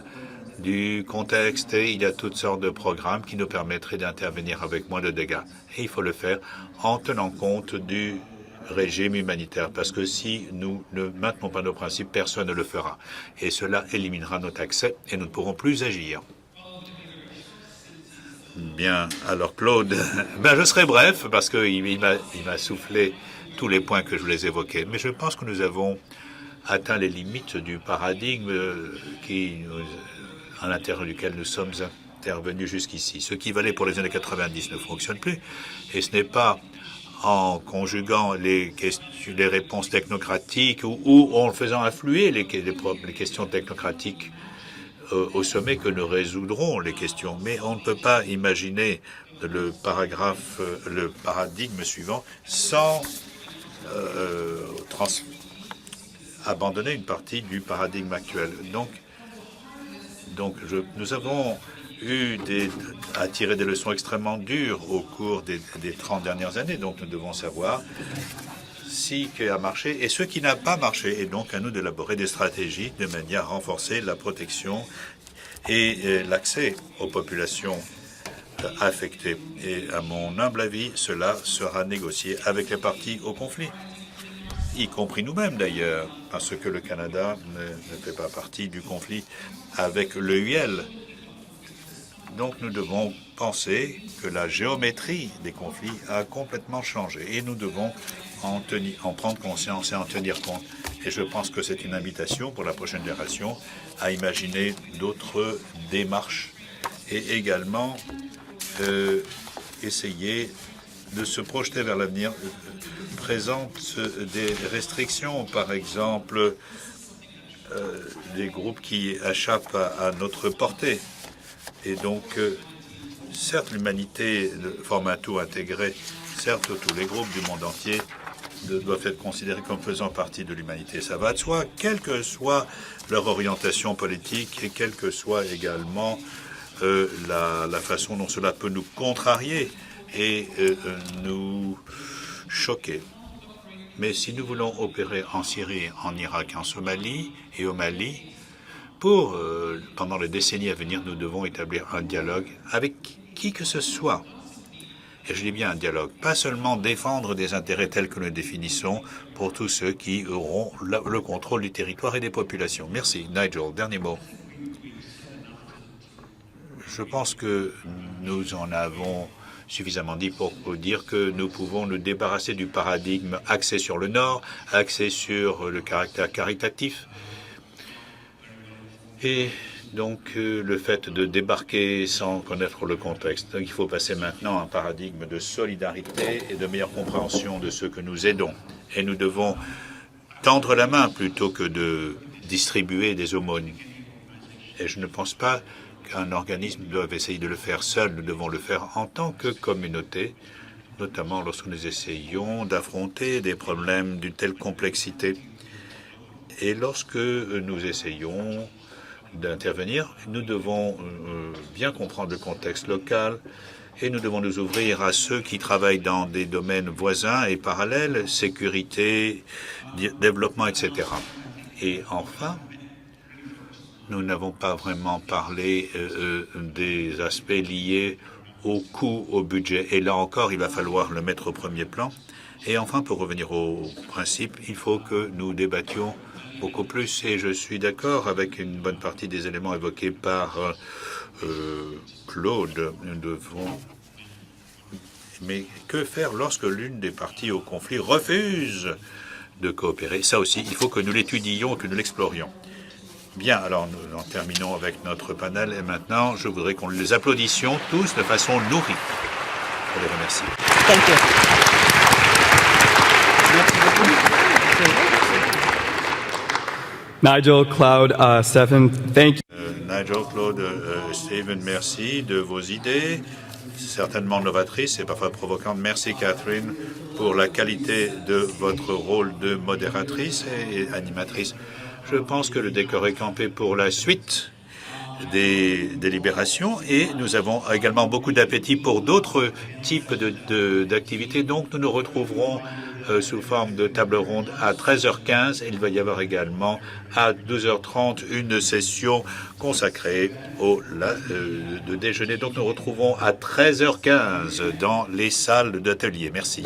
du contexte, et il y a toutes sortes de programmes qui nous permettraient d'intervenir avec moins de dégâts. Et il faut le faire en tenant compte du régime humanitaire, parce que si nous ne maintenons pas nos principes, personne ne le fera. Et cela éliminera notre accès et nous ne pourrons plus agir. Bien, alors Claude, je serai bref, parce qu'il m'a soufflé tous les points que je voulais évoquer. Mais je pense que nous avons atteint les limites du paradigme à l'intérieur duquel nous sommes intervenus jusqu'ici. Ce qui valait pour les années 90 ne fonctionne plus, et ce n'est pas en conjuguant les réponses technocratiques ou en faisant affluer les questions technocratiques au sommet que nous résoudrons les questions. Mais on ne peut pas imaginer le paradigme suivant sans abandonner une partie du paradigme actuel. Donc nous avons eu à tirer des leçons extrêmement dures au cours des 30 dernières années. Donc nous devons savoir ce qui a marché et ce qui n'a pas marché. Et donc à nous d'élaborer des stratégies de manière à renforcer la protection et l'accès aux populations affectées. Et à mon humble avis, cela sera négocié avec les parties au conflit, y compris nous-mêmes d'ailleurs, parce que le Canada ne fait pas partie du conflit avec l'EUL. Donc nous devons penser que la géométrie des conflits a complètement changé et nous devons en prendre conscience et en tenir compte. Et je pense que c'est une invitation pour la prochaine génération à imaginer d'autres démarches et également essayer de se projeter vers l'avenir présente des restrictions, par exemple des groupes qui échappent à notre portée. Et donc, certes, l'humanité forme un tout intégré, certes, tous les groupes du monde entier doivent être considérés comme faisant partie de l'humanité. Ça va de soi, quelle que soit leur orientation politique et quelle que soit également la façon dont cela peut nous contrarier et nous choquer. Mais si nous voulons opérer en Syrie, en Irak, en Somalie et au Mali, pendant les décennies à venir, nous devons établir un dialogue avec qui que ce soit. Et je dis bien un dialogue, pas seulement défendre des intérêts tels que nous définissons pour tous ceux qui auront le contrôle du territoire et des populations. Merci. Nigel, dernier mot. Je pense que nous en avons suffisamment dit pour dire que nous pouvons nous débarrasser du paradigme axé sur le Nord, axé sur le caractère caritatif. Et donc le fait de débarquer sans connaître le contexte. Donc, il faut passer maintenant à un paradigme de solidarité et de meilleure compréhension de ceux que nous aidons. Et nous devons tendre la main plutôt que de distribuer des aumônes. Et je ne pense pas qu'un organisme doit essayer de le faire seul. Nous devons le faire en tant que communauté, notamment lorsque nous essayons d'affronter des problèmes d'une telle complexité. Et lorsque nous essayons d'intervenir, nous devons bien comprendre le contexte local et nous devons nous ouvrir à ceux qui travaillent dans des domaines voisins et parallèles, sécurité, développement, etc. Et enfin, nous n'avons pas vraiment parlé des aspects liés au coût, au budget. Et là encore, il va falloir le mettre au premier plan. Et enfin, pour revenir au principe, il faut que nous débattions beaucoup plus. Et je suis d'accord avec une bonne partie des éléments évoqués par Claude. Nous devons... Mais que faire lorsque l'une des parties au conflit refuse de coopérer? Ça aussi, il faut que nous l'étudions, que nous l'explorions. Bien, alors nous en terminons avec notre panel. Et maintenant, je voudrais qu'on les applaudissions tous de façon nourrie. Je les remercie.
Thank you.
Nigel, Cloud, Stephen, thank you.
Nigel, Claude, Stephen, merci de vos idées, certainement novatrices et parfois provocantes. Merci Catherine pour la qualité de votre rôle de modératrice et animatrice. Je pense que le décor est campé pour la suite des délibérations et nous avons également beaucoup d'appétit pour d'autres types d'activités. Donc nous nous retrouverons sous forme de table ronde à 13h15. Il va y avoir également à 12h30 une session consacrée au de déjeuner. Donc nous retrouvons à 13h15 dans les salles d'atelier. Merci.